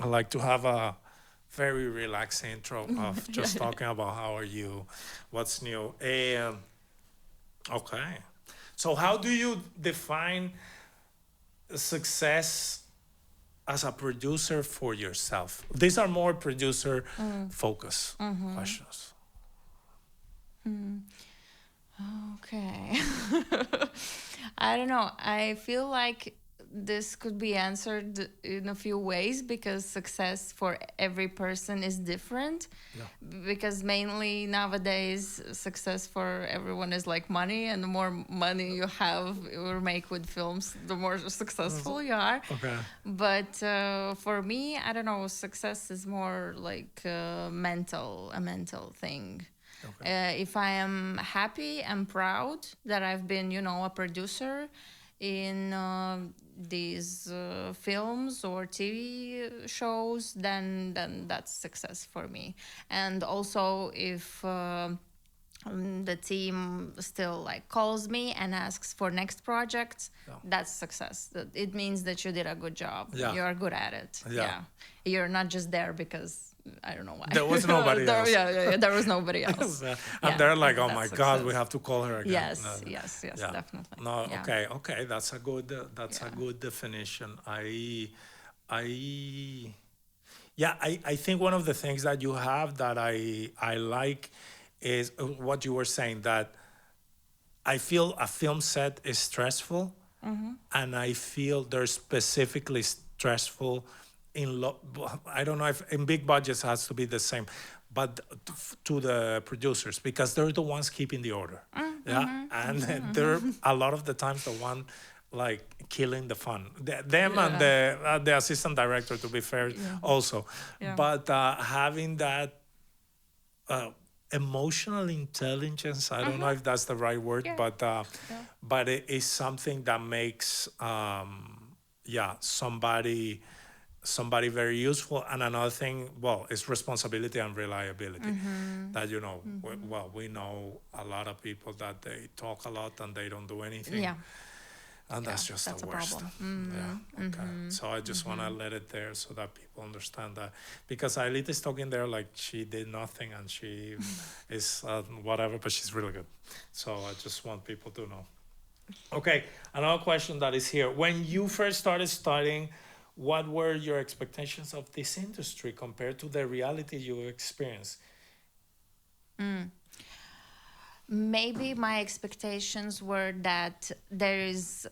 like to have a very relaxed intro of just talking about how are you, what's new. Okay. So how do you define success as a producer for yourself? These are more producer focus questions.
Okay. I don't know. I feel like this could be answered in a few ways because success for every person is different.
Yeah.
Because mainly nowadays, success for everyone is like money, and the more money you have or make with films, the more successful you are.
Okay.
But for me, I don't know, success is more like a mental thing.
Okay.
If I am happy and proud that I've been, a producer in these films or TV shows, then that's success for me. And also, if the team still like calls me and asks for next projects,
Yeah.
that's success. It means that you did a good job.
Yeah.
You're good at it.
Yeah.
You're not just there because I don't know why.
There was nobody else.
Yeah, there was nobody else.
And
Yeah,
they're like, oh
that's
my God, we
success.
have to call her again.
Yes, yes,
Yeah.
definitely.
No,
Yeah.
okay, that's a good
Yeah.
definition. I yeah, I think one of the things that you have that I like is what you were saying, that I feel a film set is stressful, and I feel they're specifically stressful in I don't know if in big budgets has to be the same, but to the producers, because they're the ones keeping the order. Yeah, and they're a lot of the times the one like killing the fun. Them and the assistant director, to be fair, also.
Yeah.
But having that emotional intelligence, I don't know if that's the right word,
Yeah.
but it is something that makes somebody very useful. And another thing, well, is responsibility and reliability. That we know a lot of people that they talk a lot and they don't do anything.
Yeah.
And that's just
that's
the
a
worst.
problem.
Yeah. Okay. So I just want to let it there so that people understand that, because Aelita is talking there like she did nothing and she is whatever, but she's really good. So I just want people to know. Okay. Another question that is here: when you first started studying, what were your expectations of this industry compared to the reality you experienced?
Maybe my expectations were that there is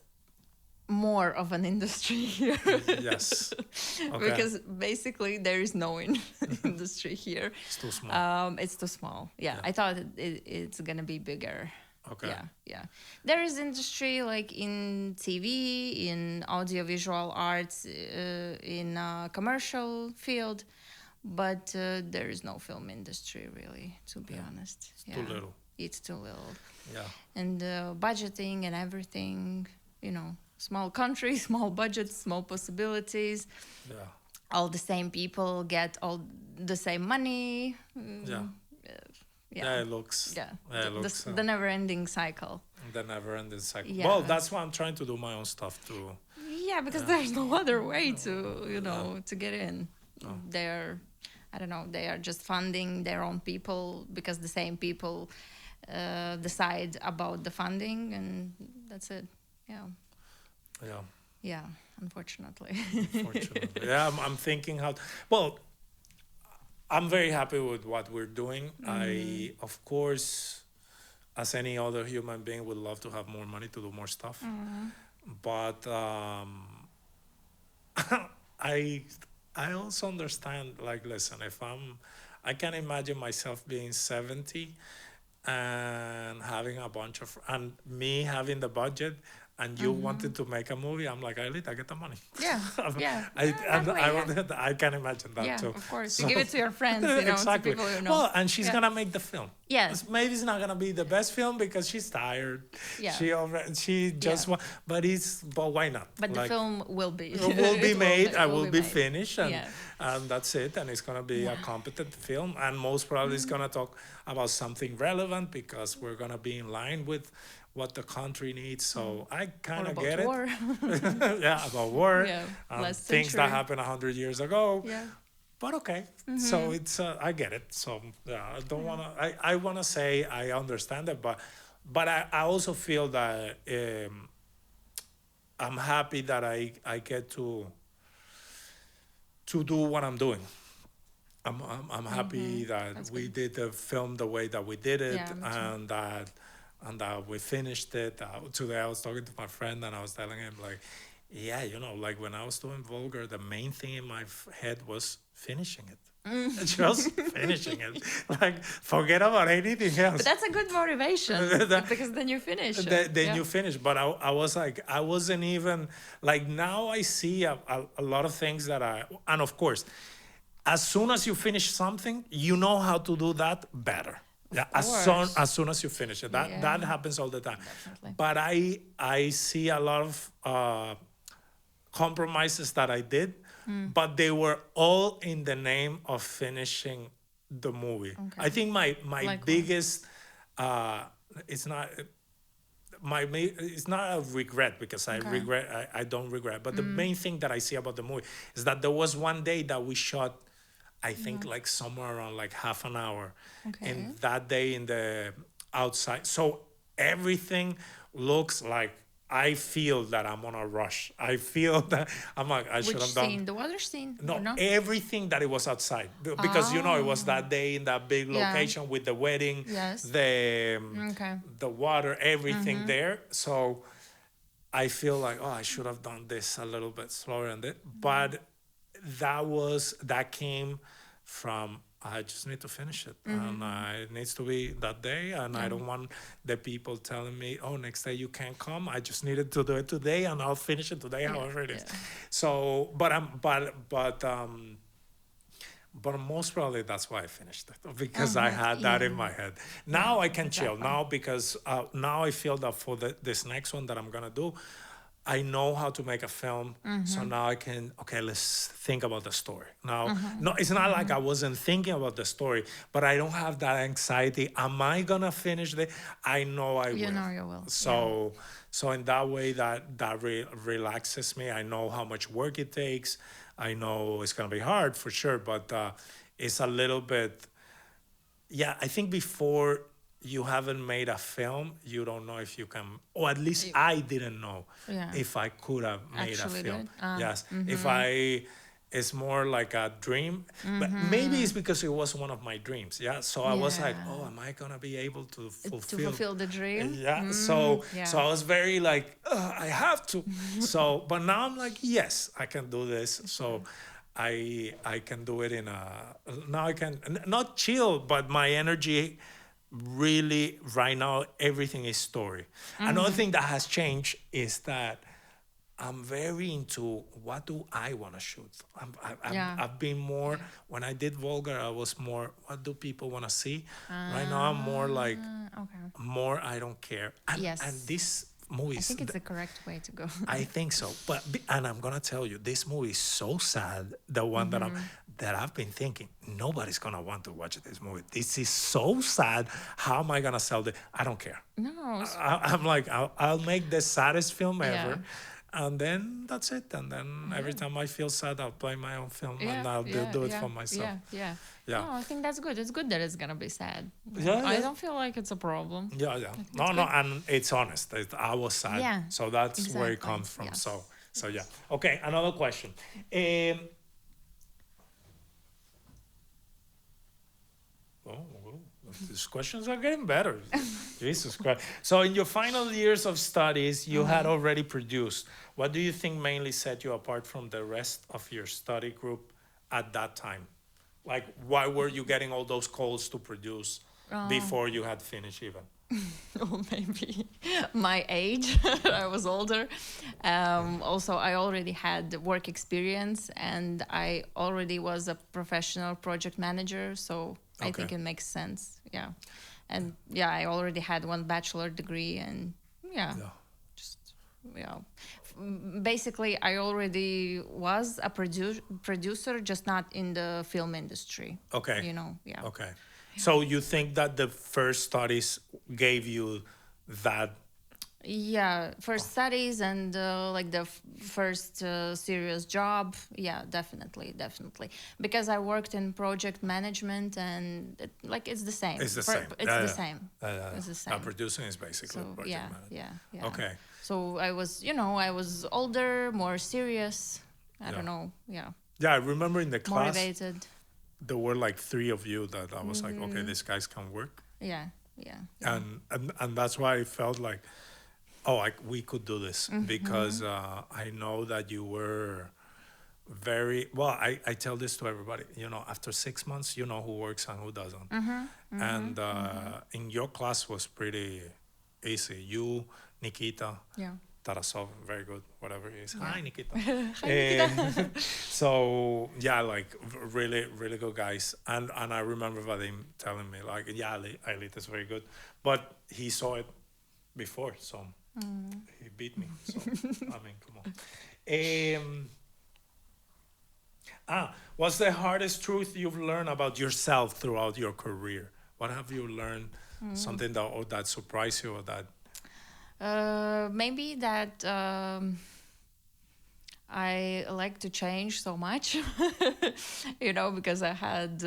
more of an industry here.
Yes. Okay.
Because basically there is no industry here.
It's too small.
It's too small. Yeah. I thought it's gonna be bigger.
Okay.
Yeah. There is industry like in TV, in audiovisual arts, in commercial field, but there is no film industry really, to be honest.
It's too little.
It's too little.
Yeah.
And budgeting and everything, small country, small budgets, small possibilities.
Yeah.
All the same people get all the same money.
Yeah. Yeah, it looks.
Yeah,
it looks.
the never-ending cycle.
The never-ending cycle.
Yeah.
Well, that's why I'm trying to do my own stuff too.
Yeah, because there's no other way to to get in. They're, I don't know, they are just funding their own people because the same people decide about the funding, and that's it. Yeah.
Yeah.
Yeah, unfortunately.
Unfortunately. Yeah, I'm thinking how. Well, I'm very happy with what we're doing. I, of course, as any other human being, would love to have more money to do more stuff. But I also understand. Like, listen, I can imagine myself being 70 and having a bunch of, and me having the budget, and you wanted to make a movie. I'm like, Aelita, get the money.
Yeah, yeah.
I can imagine that too.
Of course.
So,
you give it to your friends,
exactly.
to people you know.
Well, and she's gonna make the film.
Yes.
Maybe it's not gonna be the best film because she's tired.
Yeah.
She just but why not?
But the film will be.
It will be made. I will be
made.
finished, and that's it. And it's gonna be a competent film, and most probably it's gonna talk about something relevant because we're gonna be in line with what the country needs. So I kind of get
war.
it. Yeah, about war.
Yeah,
things that happened 100 years ago.
Yeah.
But okay, so it's I get it. So yeah, I don't wanna. I wanna say I understand it, but I also feel that I'm happy that I get to do what I'm doing. I'm happy that we did the film the way that we did it, and that we finished it. Today I was talking to my friend and I was telling him like, Yeah, like when I was doing Vulgar, the main thing in my head was finishing it. Just finishing it. Like, forget about anything
But
else.
that's a good motivation because then you finish it.
Then
Yeah.
you finish. But I was like, I wasn't even, like, now I see a lot of things that and of course, as soon as you finish something, you know how to do that better. Yeah,
Of course.
as soon as you finish it, that
Yeah,
happens all the time.
definitely.
But I see a lot of compromises that I did, but they were all in the name of finishing the movie. I
Okay.
think my
Like what?
biggest uh, it's not it's not a regret because
Okay.
I don't regret, but the main thing that I see about the movie is that there was one day that we shot, I think, like somewhere around like half an hour,
Okay.
and that day in the outside, so everything looks like, I feel that I'm on a rush. I feel that I'm like, I should
Which
have done.
scene? The water scene or
No,
not?
everything that it was outside, because it was
Oh,
that day in that big
yeah.
location with the wedding,
Yes.
the
Okay.
the water, everything there. So I feel like, oh, I should have done this a little bit slower and it, but that came from, I just need to finish it, and it needs to be that day, and I
Yeah.
don't want the people telling me, oh, next day you can't come. I just needed to do it today, and I'll finish it today,
Yeah.
however it is.
Yeah.
So, but most probably that's why I finished it, because I had that in
Yeah.
my head.
Yeah.
Now I can chill
Exactly.
now, because now I feel that for this next one that I'm gonna do, I know how to make a film. So now I can, okay, let's think about the story. Now, no, it's not like I wasn't thinking about the story, but I don't have that anxiety. Am I gonna finish it? I know I
You
will.
know you will. Yeah.
So in that way, that relaxes me. I know how much work it takes. I know it's gonna be hard for sure, but it's a little bit. Yeah, I think before you haven't made a film, you don't know if you can, or at least I didn't know
Yeah.
if I could have made a
Actually
film.
did. Ah.
Yes, if it's more like a dream, but maybe it's because it was one of my dreams. Yeah, so I was like,
Yeah.
oh, am I gonna be able to
To
fulfill?
fulfill the dream.
Yeah, so
Yeah.
I was very like, I have to. So, but now I'm like, yes, I can do this. So, I can do it in a, now I can not chill, but my energy really right now, everything is story. Another thing that has changed is that I'm very into, what do I want to shoot.
Yeah.
I've been more, when I did Vulgar, I was more, what do people want to see. Right now I'm more like,
Okay.
more, I don't care.
Yes.
And this
I
movies,
think it's the correct way to go.
I think so. But and I'm gonna tell you, this movie is so sad. The one that I've been thinking, nobody's gonna want to watch this movie. This is so sad. How am I gonna sell it? I don't care.
No.
I'm like, I'll make the saddest film
Yeah.
ever, and then that's it. And then every time I feel sad, I'll play my own film, and I'll do it for myself.
Yeah.
Yeah.
No, I think that's good. It's good that it's gonna be sad.
Yeah,
I
yeah.
don't feel like it's a problem.
Yeah, yeah. No, no, and it's honest. I was sad.
Yeah,
So that's where it
exactly.
comes from.
Yes.
So yeah. Okay, another question. Oh, these questions are getting better. Jesus Christ. So in your final years of studies, you had already produced. What do you think mainly set you apart from the rest of your study group at that time? Like, why were you getting all those calls to produce before you had finished even?
Or maybe my age. I was older. Also, I already had work experience and I already was a professional project manager. So I think it makes sense. Yeah. And yeah, I already had one bachelor degree and just, yeah. Basically, I already was a producer, just not in the film industry.
Okay.
Yeah.
Okay. So you think that the first studies gave you that?
Yeah, first studies and like the first serious job. Yeah, definitely. Because I worked in project management and it's the same.
It's the same.
It's the same. It's the
Now
same.
producing is basically
So
project management.
yeah.
Okay.
So I was older, more serious. I don't know. Yeah.
Yeah, I remember in the class,
Motivated.
there were like 3 of you that I was like, okay, these guys can work.
Yeah.
And that's why I felt like, oh, we could do this because I know that you were very well. I tell this to everybody. After 6 months, you know who works and who doesn't. And in your class was pretty easy. You, Nikita,
Yeah.
Tarasov, very good, whatever he is.
Yeah.
Hi, Nikita.
Hi, Nikita.
So yeah, like really, really good guys. And I remember Vadim telling me like, yeah, Aelita is very good, but he saw it before, so he beat me. So I mean, come on. What's the hardest truth you've learned about yourself throughout your career? What have you learned? Something that surprised you or that?
Maybe that I like to change so much, because I had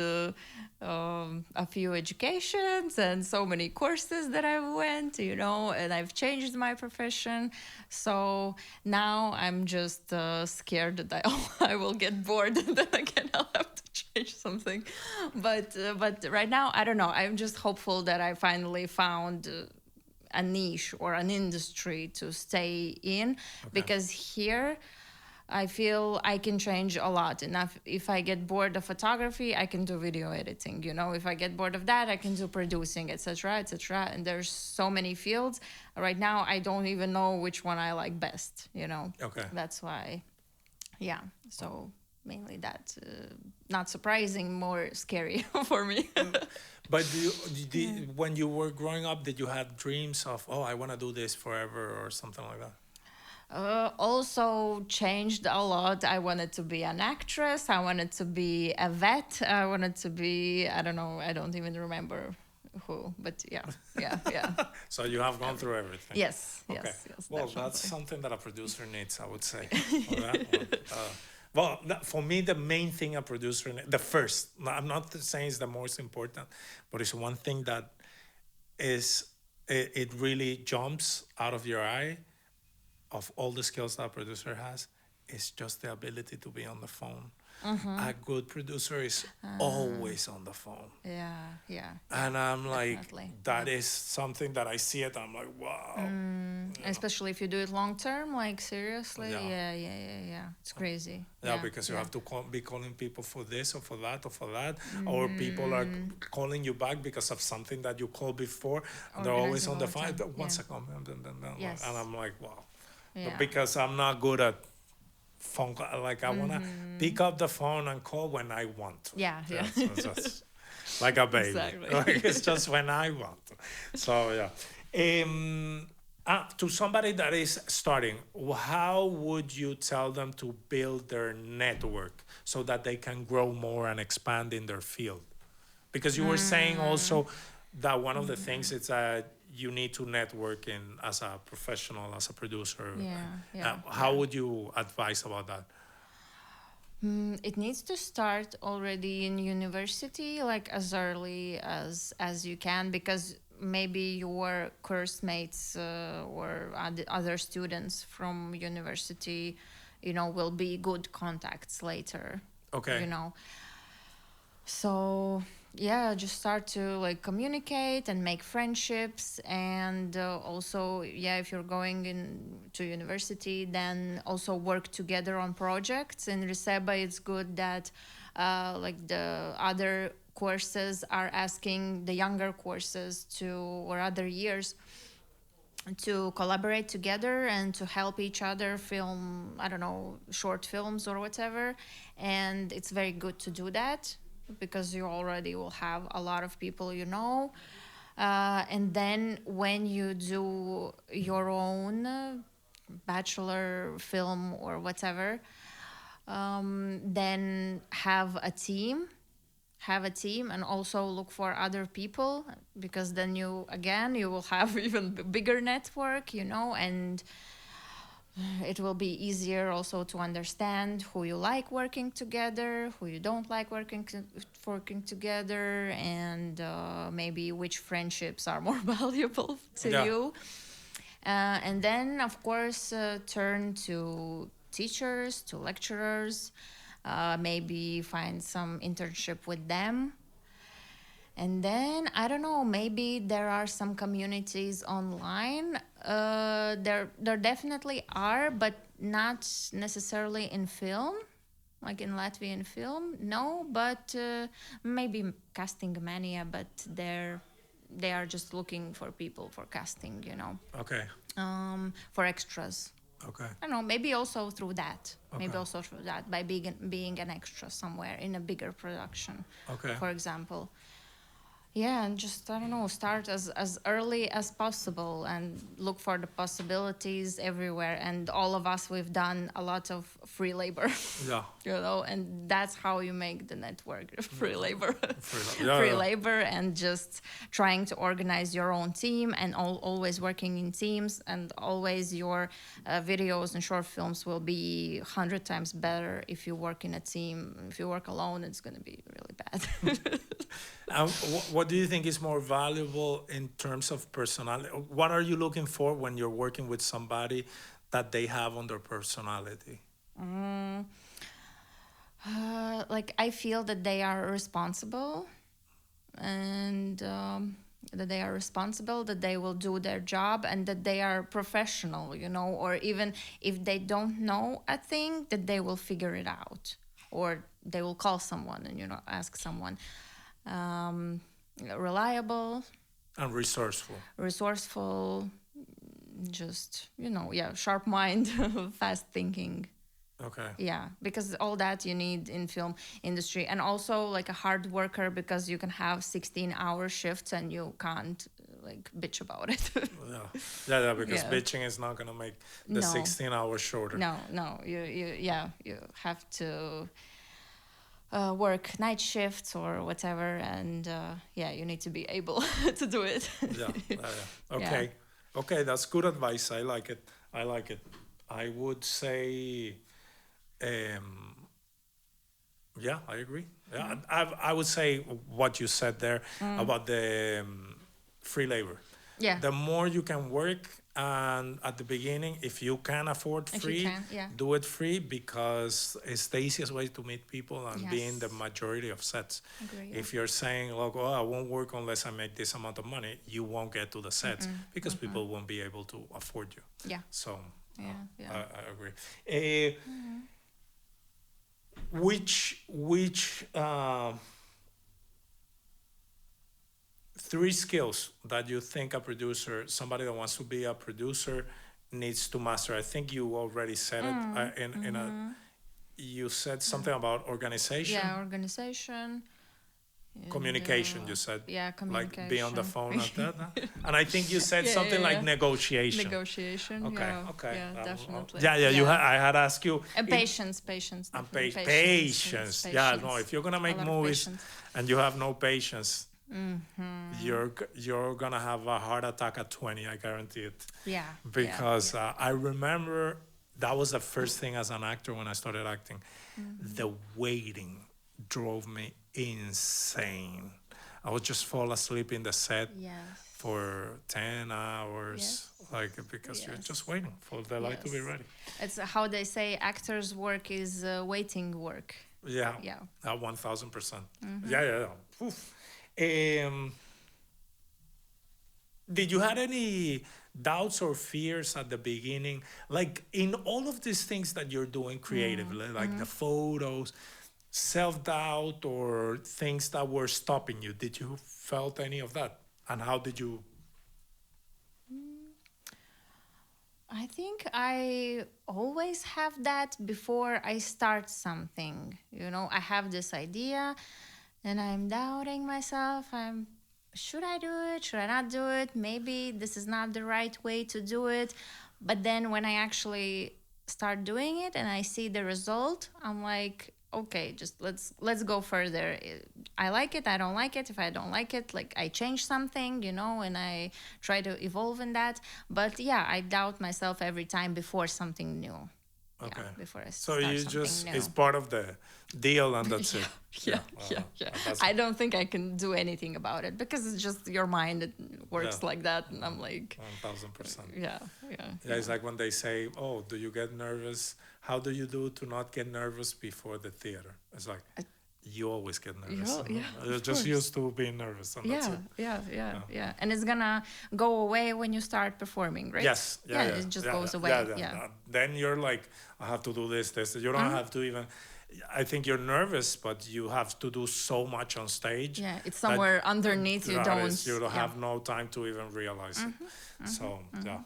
a few educations and so many courses that I went, and I've changed my profession. So now I'm just scared that I will get bored and then again I'll have to change something. But right now, I don't know. I'm just hopeful that I finally found a niche or an industry to stay in, because here I feel I can change a lot. And if I get bored of photography, I can do video editing. If I get bored of that, I can do producing, etc., etc. And there's so many fields. Right now, I don't even know which one I like best.
Okay.
That's why, yeah. So mainly that, not surprising, more scary for me.
But when you were growing up, did you have dreams of, oh, I want to do this forever or something like that?
Also changed a lot. I wanted to be an actress. I wanted to be a vet. I wanted to be, I don't know, I don't even remember who, but yeah.
So you have gone through everything.
Yes,
Okay.
yes,
Well,
definitely.
that's something that a producer needs, I would say. For that one. For me, the main thing a producer, the first, I'm not saying it's the most important, but it's one thing that it really jumps out of your eye of all the skills that a producer has, is just the ability to be on the phone. A good producer is always on the phone.
Yeah.
And I'm like,
definitely.
that is something that I see it, I'm like, wow.
Especially if you do it long term, like seriously.
Yeah.
Yeah. It's crazy.
Yeah, because you have to be calling people for this or for that or for that, or people are calling you back because of something that you called before, and they're always
Organizing
on the
all the
phone.
time.
One
Yeah.
second,
Yes.
and I'm like, wow.
Yeah.
Because I'm not good at phone call. Like I wanna pick up the phone and call when I want to.
Yeah.
So it's just like a baby.
Exactly.
Like it's just when I want to. So yeah. To somebody that is starting, how would you tell them to build their network so that they can grow more and expand in their field? Because you were saying also that one of the things is that you need to network in as a professional, as a producer. How would you advise about that?
It needs to start already in university, like as early as you can, because maybe your course mates or other students from university, will be good contacts later.
Okay.
So yeah, just start to like communicate and make friendships, and also if you're going to university, then also work together on projects. In Riseba, it's good that like the other courses are asking the younger courses or other years to collaborate together and to help each other film, I don't know, short films or whatever. And it's very good to do that, because you already will have a lot of people and then when you do your own bachelor film or whatever, then have a team and also look for other people, because then you will have even bigger network, and it will be easier also to understand who you like working together, who you don't like working together, and maybe which friendships are more valuable to you. And then, of course, turn to teachers, to lecturers, maybe find some internship with them. And then I don't know, maybe there are some communities online. There definitely are, but not necessarily in film, like in Latvian film. No, but maybe Casting Mania, but they are just looking for people for casting,
Okay.
for extras.
Okay.
I don't know, maybe also through that. Maybe
Okay.
also through that, by being an extra somewhere in a bigger production,
Okay.
for example. Yeah, and just, I don't know, start as early as possible and look for the possibilities everywhere. And all of us, we've done a lot of free labor,
Yeah.
and that's how you make the network. Free labor.
Yeah,
Free
yeah.
labor, and just trying to organize your own team, and always working in teams, and always your videos and short films will be 100 times better if you work in a team. If you work alone, it's going to be really bad.
What do you think is more valuable in terms of personality? What are you looking for when you're working with somebody that they have on their personality?
Like, I feel that they are responsible, and that they will do their job, and that they are professional, or even if they don't know a thing, that they will figure it out, or they will call someone and ask someone. Reliable,
And resourceful.
resourceful, just yeah, sharp mind, fast thinking.
Okay.
Yeah, because all that you need in film industry, and also like a hard worker, because you can have 16-hour shifts and you can't like bitch about it.
Yeah, because
Yeah.
bitching is not gonna make the
No.
16 hours shorter.
No, you have to work night shifts or whatever, and yeah, you need to be able to do it.
Yeah. Okay. Okay, that's good advice. I like it. I like it. I would say, um, yeah, I agree. Yeah, I would say what you said there about the free labor.
Yeah.
The more you can work, and at the beginning, if you can afford
If you
free,
can, yeah.
do it free, because it's the easiest way to meet people and be in the
Yes.
majority of sets.
Agree, yeah.
If you're saying, like, oh, I won't work unless I make this amount of money, you won't get to the sets because people won't be able to afford you.
Yeah.
So,
Yeah.
I agree. Which three skills that you think a producer, somebody that wants to be a producer, needs to master? I think you already said it. You said something about organization.
Yeah, organization.
Communication, you said.
Yeah,
Like be on the
communication.
phone at that. Huh? And I think you said
Yeah,
something
yeah,
like
yeah.
negotiation.
Negotiation.
Okay,
Yeah,
okay.
Yeah, definitely.
Yeah. I had asked you.
And patience.
And
Definitely.
patience. Yeah, no, if you're gonna
A
make
lot of
movies
patience.
and you have no patience, you're gonna have a heart attack at 20. I guarantee it.
Yeah.
Because I remember that was the first thing as an actor when I started acting. The waiting drove me insane. I would just fall asleep in the set
Yes.
for 10 hours,
Yes.
like, because you're
Yes.
just waiting for the light to be
Yes.
ready.
It's how they say actors' work is waiting work.
Yeah.
Yeah.
1000%. Yeah. Oof. Um, did you had any doubts or fears at the beginning, like in all of these things that you're doing creatively, like the photos, self-doubt, or things that were stopping you? Did you felt any of that, and how did you?
I think I always have that before I start something. I have this idea and I'm doubting myself. Should I do it? Should I not do it? Maybe this is not the right way to do it. But then when I actually start doing it and I see the result, I'm like, okay, just let's go further. I like it, I don't like it. If I don't like it, like, I change something, and I try to evolve in that. But yeah, I doubt myself every time before something new.
Okay.
Yeah, before I
So
start
you
something
just
new.
it's part of the deal, and that's it.
Yeah.
That's-
I don't think I can do anything about it, because it's just your mind that works
Yeah.
like that, and I'm like,
1000%.
yeah.
Yeah, it's like when they say, "Oh, do you get nervous? How do you do to not get nervous before the theater?" It's like, You always get nervous.
Yeah,
You're
of
just
course.
used to being nervous, and that's
Yeah,
it.
yeah. And it's gonna go away when you start performing, right?
Yes,
Yeah, it just goes away. Yeah.
Then you're like, I have to do this, this. You don't have to even. I think you're nervous, but you have to do so much on stage.
Yeah, it's
that
somewhere underneath you don't.
you don't
Yeah.
have no time to even realize it. So yeah,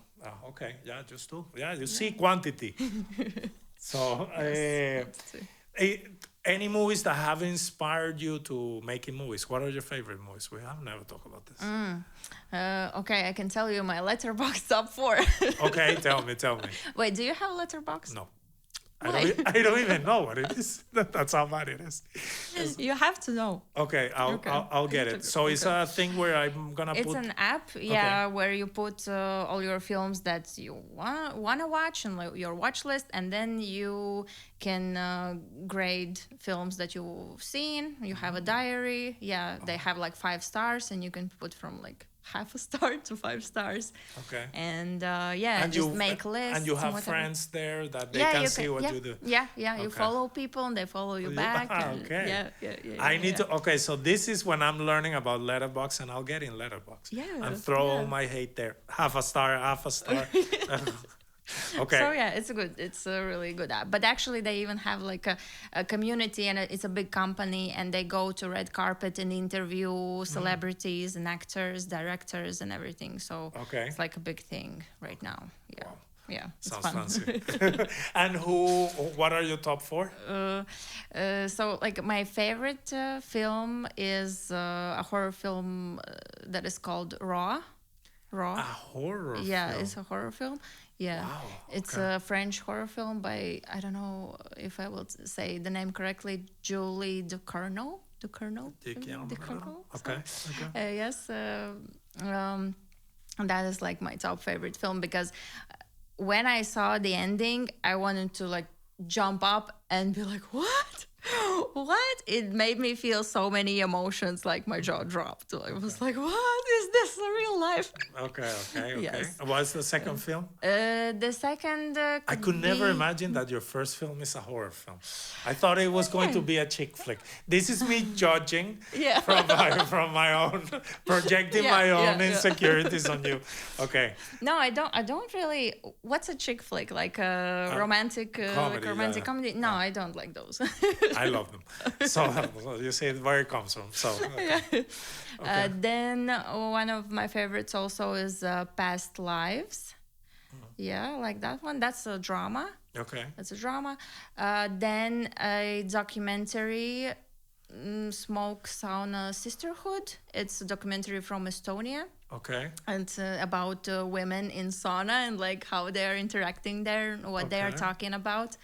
okay, yeah, just do. Yeah, you see quantity. So,
Yes.
any movies that have inspired you to making movies? What are your favorite movies? We have never talked about this.
Okay, I can tell you my letterbox top 4.
Okay, tell me.
Wait, do you have letterbox?
No,
Why?
I don't even know what it is. That's how bad it is.
You have to know.
Okay, I'll get it. So it's a thing where I'm gonna
It's
put.
an app, yeah, where you put all your films that you wanna watch and like your watch list, and then you can grade films that you've seen. You have a diary. Yeah, they have like 5 stars, and you can put from like half a star to 5 stars.
Okay.
And just make lists.
And you have
whatever.
friends there that they can see what you do.
Yeah. You
Okay.
follow people and they follow you back. And
Okay.
Yeah.
I need to. Okay, so this is when I'm learning about Letterboxd, and I'll get in Letterboxd.
Yeah,
And throw all
yeah.
my hate there. Half a star. Okay.
So yeah, it's a really good app. But actually, they even have like a community, and it's a big company, and they go to red carpet and interview celebrities and actors, directors, and everything. So
Okay.
it's like a big thing right now. Yeah,
Wow.
yeah, it's
Sounds
fun.
fancy. And what are your top 4?
So like my favorite film is a horror film that is called Raw.
A horror
Yeah,
film.
it's a horror film. Yeah,
Wow,
it's
okay.
a French horror film by, I don't know if I will say the name correctly, Julie Ducournau. Ducournau.
Okay.
Yes, that is like my top favorite film, because when I saw the ending, I wanted to like jump up and be like, what? What? It made me feel so many emotions, like my jaw dropped. I was like, what is this real life?
Okay.
Yes.
What's the second film?
The second
I could never imagine that your first film is a horror film. I thought it was going to be a chick flick. This is me judging
Yeah.
from my own, projecting my own insecurities on you. Okay.
No, I don't really. What's a chick flick? Like a romantic comedy? No, I don't like those.
I love them. So you see where it comes from. So okay.
Then one of my favorites also is Past Lives. Yeah, like that one. That's a drama.
Okay.
That's a drama. Then a documentary, Smoke Sauna Sisterhood. It's a documentary from Estonia.
Okay.
And about women in sauna and like how they're interacting there, what they are talking about.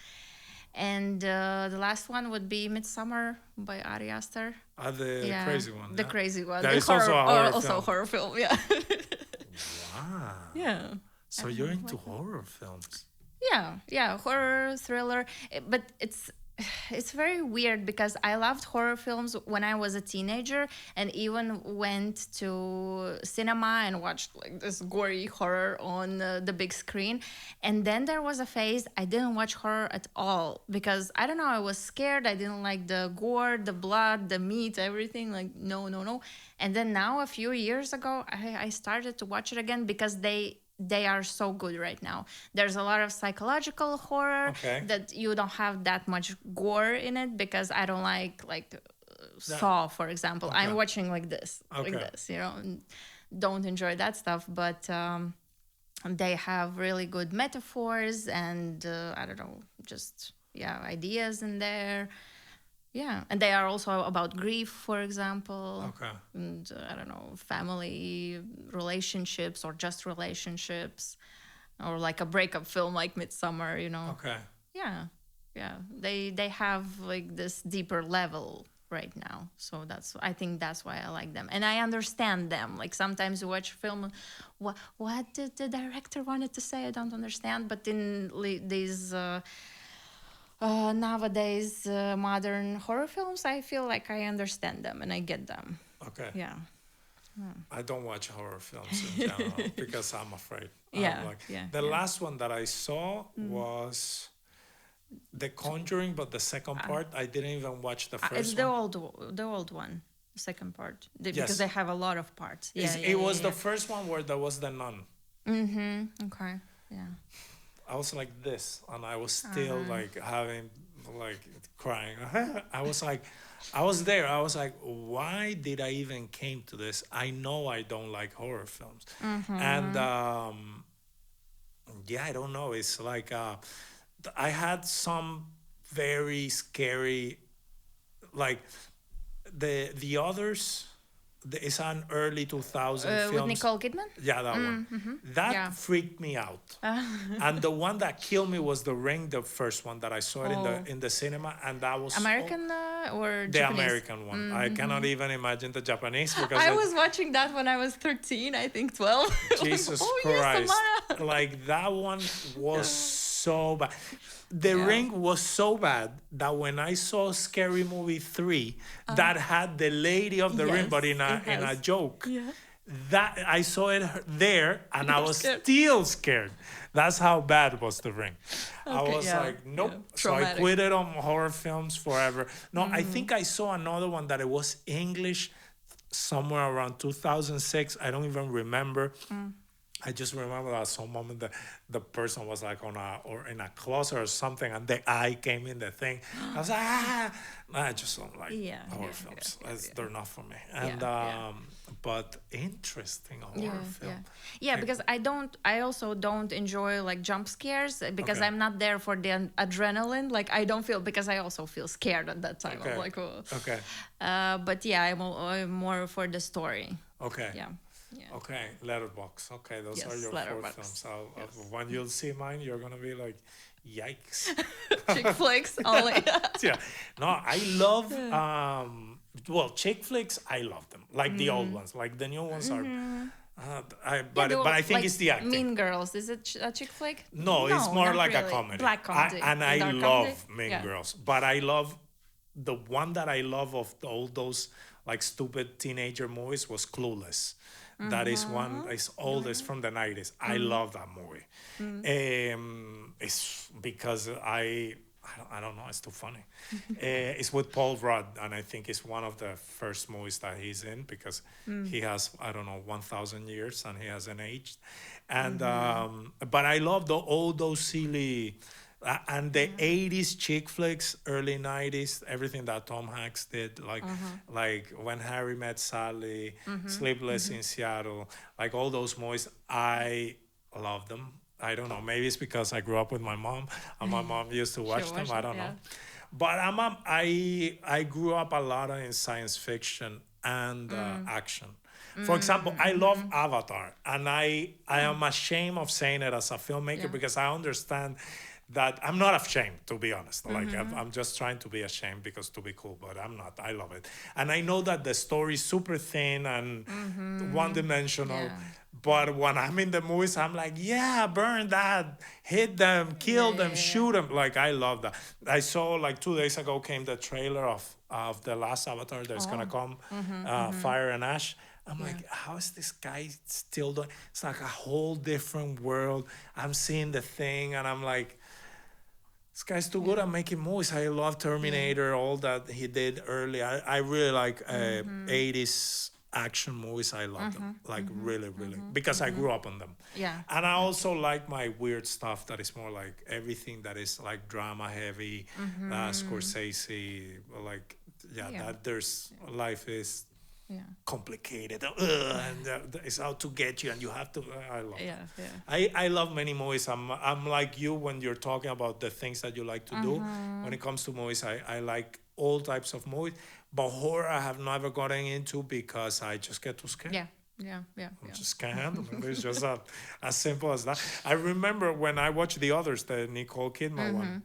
And the last one would be Midsummer by Ari Aster.
The crazy one.
The crazy one.
That
the
is also a horror
also
film.
a horror film, yeah.
Wow.
Yeah.
So you're into horror films.
Yeah, horror, thriller. But it's very weird because I loved horror films when I was a teenager, and even went to cinema and watched like this gory horror on the big screen. And then there was a phase I didn't watch horror at all because I don't know, I was scared. I didn't like the gore, the blood, the meat, everything. Like no. And then now a few years ago, I started to watch it again because they are so good right now. There's a lot of psychological horror that you don't have that much gore in it because I don't like Saw, for example. I'm watching like this, and don't enjoy that stuff. But they have really good metaphors and I don't know, just ideas in there. Yeah, and they are also about grief, for example.
Okay.
And I don't know, family relationships or just relationships, or like a breakup film like Midsummer,
Okay.
Yeah. They have like this deeper level right now, so I think that's why I like them, and I understand them. Like sometimes you watch a film, what did the director wanted to say? I don't understand, but in these. Nowadays, modern horror films, I feel like I understand them and I get them.
Okay.
Yeah.
I don't watch horror films in general because I'm afraid.
Yeah.
The last one that I saw was The Conjuring, but the second part, I didn't even watch the
It's
first
the
one.
the old one, the second part, because
Yes.
they have a lot of parts. Yeah, yeah,
It
yeah,
was the
yeah.
first one where there was the nun.
Okay. Yeah.
I was like this, and I was still like having, like, crying. I was like, I was there. I was like, why did I even came to this? I know I don't like horror films, and yeah, I don't know. It's like I had some very scary, like the others. It's an early 2000
With
films.
Nicole Kidman.
Yeah, that one. That
Yeah.
freaked me out. And the one that killed me was The Ring, the first one that I saw it
Oh.
in the cinema, and that was
American or
the
Japanese?
American one. I cannot even imagine the Japanese because
I was watching that when I was 13, I think 12.
Jesus
Oh,
Christ,
yes, Samara.
like that one was so bad. The Ring was so bad that when I saw Scary Movie 3 that had the Lady of the Ring, but
Yes, it
in a
has.
joke,
Yeah.
that I saw it there and I
You're
was
scared.
still scared. That's how bad was The Ring. I
Okay,
was
yeah,
like, nope.
yeah.
So I
Traumatic.
quit it on horror films forever. No, I think I saw another one that it was English somewhere around 2006. I don't even remember. I just remember at some moment that the person was like on a or in a closet or something, and the eye came in the thing. I was like, ah, I just don't like
Yeah,
horror
yeah,
films.
yeah,
They're not for me. And
yeah.
but interesting horror
Yeah,
film.
yeah. Because I also don't enjoy like jump scares because
Okay.
I'm not there for the adrenaline. Like I don't feel, because I also feel scared at that time.
Okay.
I'm like, oh.
Okay.
But yeah, I'm more for the story.
Okay.
Yeah. Yeah.
Okay. Letterbox. Okay, those are
Yes,
your 4
Letterboxd.
films.
Yes.
When you'll see mine, you're gonna be like, yikes.
Chick flicks only.
Yeah. No, I love well, chick flicks, I love them. Like the old ones. Like the new ones are but I think
like
it's the acting.
Mean Girls. Is it a chick flick?
No, it's more
not
like a
really.
comedy.
Black comedy.
And I
Dark
love
comedy?
Mean
Yeah.
Girls. But I love the one that I love of all those like stupid teenager movies was Clueless. That is one is old, it's from the 90s. I love that movie. It's because I don't know, it's too funny. It's with Paul Rudd, and I think it's one of the first movies that he's in because he has, I don't know, 1,000 years and he hasn't aged. And but I love all those silly and the 80s chick flicks, early 90s, everything that Tom Hanks did, like When Harry Met Sally, Sleepless in Seattle, like all those movies, I love them. I don't know. Maybe it's because I grew up with my mom, and my mom used to watch them.
watched
I
it,
don't
yeah.
know. But I grew up a lot in science fiction and action. For example, I love Avatar, and I am ashamed of saying it as a filmmaker
Yeah.
because I understand that I'm not ashamed, to be honest. Like I'm just trying to be ashamed because to be cool, but I'm not. I love it, and I know that the story is super thin and one-dimensional.
Yeah.
But when I'm in the movies, I'm like, yeah, burn that, hit them, kill them, shoot them. Like I love that. I saw like 2 days ago came the trailer of the last Avatar. There's gonna come, Fire and Ash. I'm like, how is this guy still doing? It's like a whole different world. I'm seeing the thing, and I'm like, this guy's too good at making movies. I love Terminator, all that he did early. I really like 80s action movies. I love them, like really, really, because I grew up on them.
Yeah.
And I also like my weird stuff that is more like everything that is like drama heavy, Scorsese, like,
Yeah.
that there's life is
Yeah.
complicated and it's out to get you and you have to I love
Yeah.
that.
Yeah.
I love many movies. I'm like you when you're talking about the things that you like to do. When it comes to movies, I like all types of movies, but horror I have never gotten into because I just get too scared.
Yeah. Yeah. Yeah.
I just can't handle it. It's just as simple as that. I remember when I watched The Others, the Nicole Kidman one,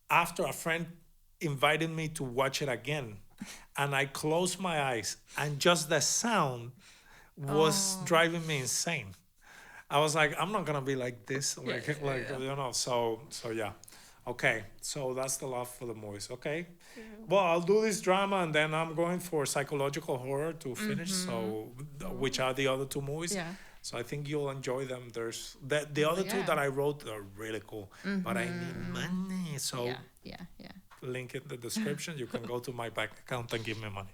after a friend invited me to watch it again, and I closed my eyes, and just the sound was driving me insane. I was like, I'm not gonna be like this, you know. So yeah, okay. So that's the love for the movies. Okay, well, I'll do this drama, and then I'm going for psychological horror to finish. So, which are the other two movies?
Yeah.
So I think you'll enjoy them. There's the other two that I wrote are really cool, but I need money. So
yeah.
link in the description. You can go to my bank account and give me money.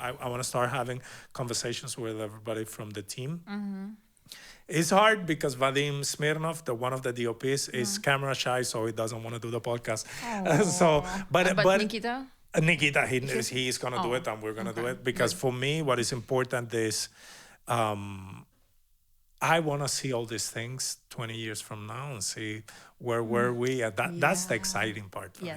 I want to start having conversations with everybody from the team. It's hard because Vadim Smirnov, one of the DOPs, is camera shy, so he doesn't want to do the podcast. So, but
Nikita?
Nikita, he's going to do it, and we're going to do it. Because for me, what is important is I want to see all these things 20 years from now and see where were we. And that's the exciting part for me.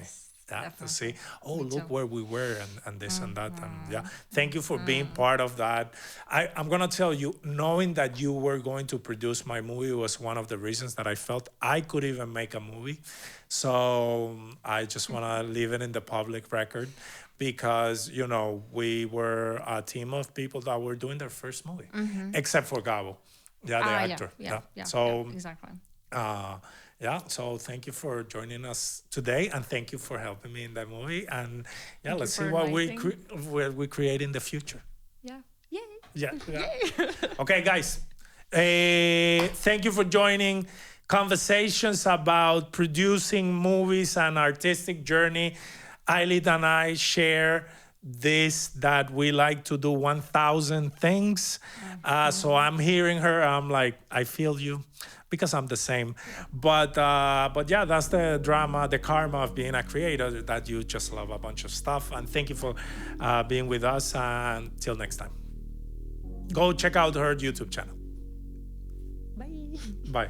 Yeah, to see, look where we were and this and that. And thank you for being part of that. I'm going to tell you, knowing that you were going to produce my movie was one of the reasons that I felt I could even make a movie. So I just want to leave it in the public record because, you know, we were a team of people that were doing their first movie, except for Gabo, the actor. So
exactly.
So thank you for joining us today, and thank you for helping me in that movie. And let's see what we create in the future.
Yay.
Okay, guys. Thank you for joining conversations about producing movies and artistic journey. Aelita and I share this, that we like to do 1,000 things. So I'm hearing her. I'm like, I feel you. Because I'm the same, but that's the drama, the karma of being a creator, that you just love a bunch of stuff. And thank you for being with us. And until next time, go check out her YouTube channel.
Bye.
Bye.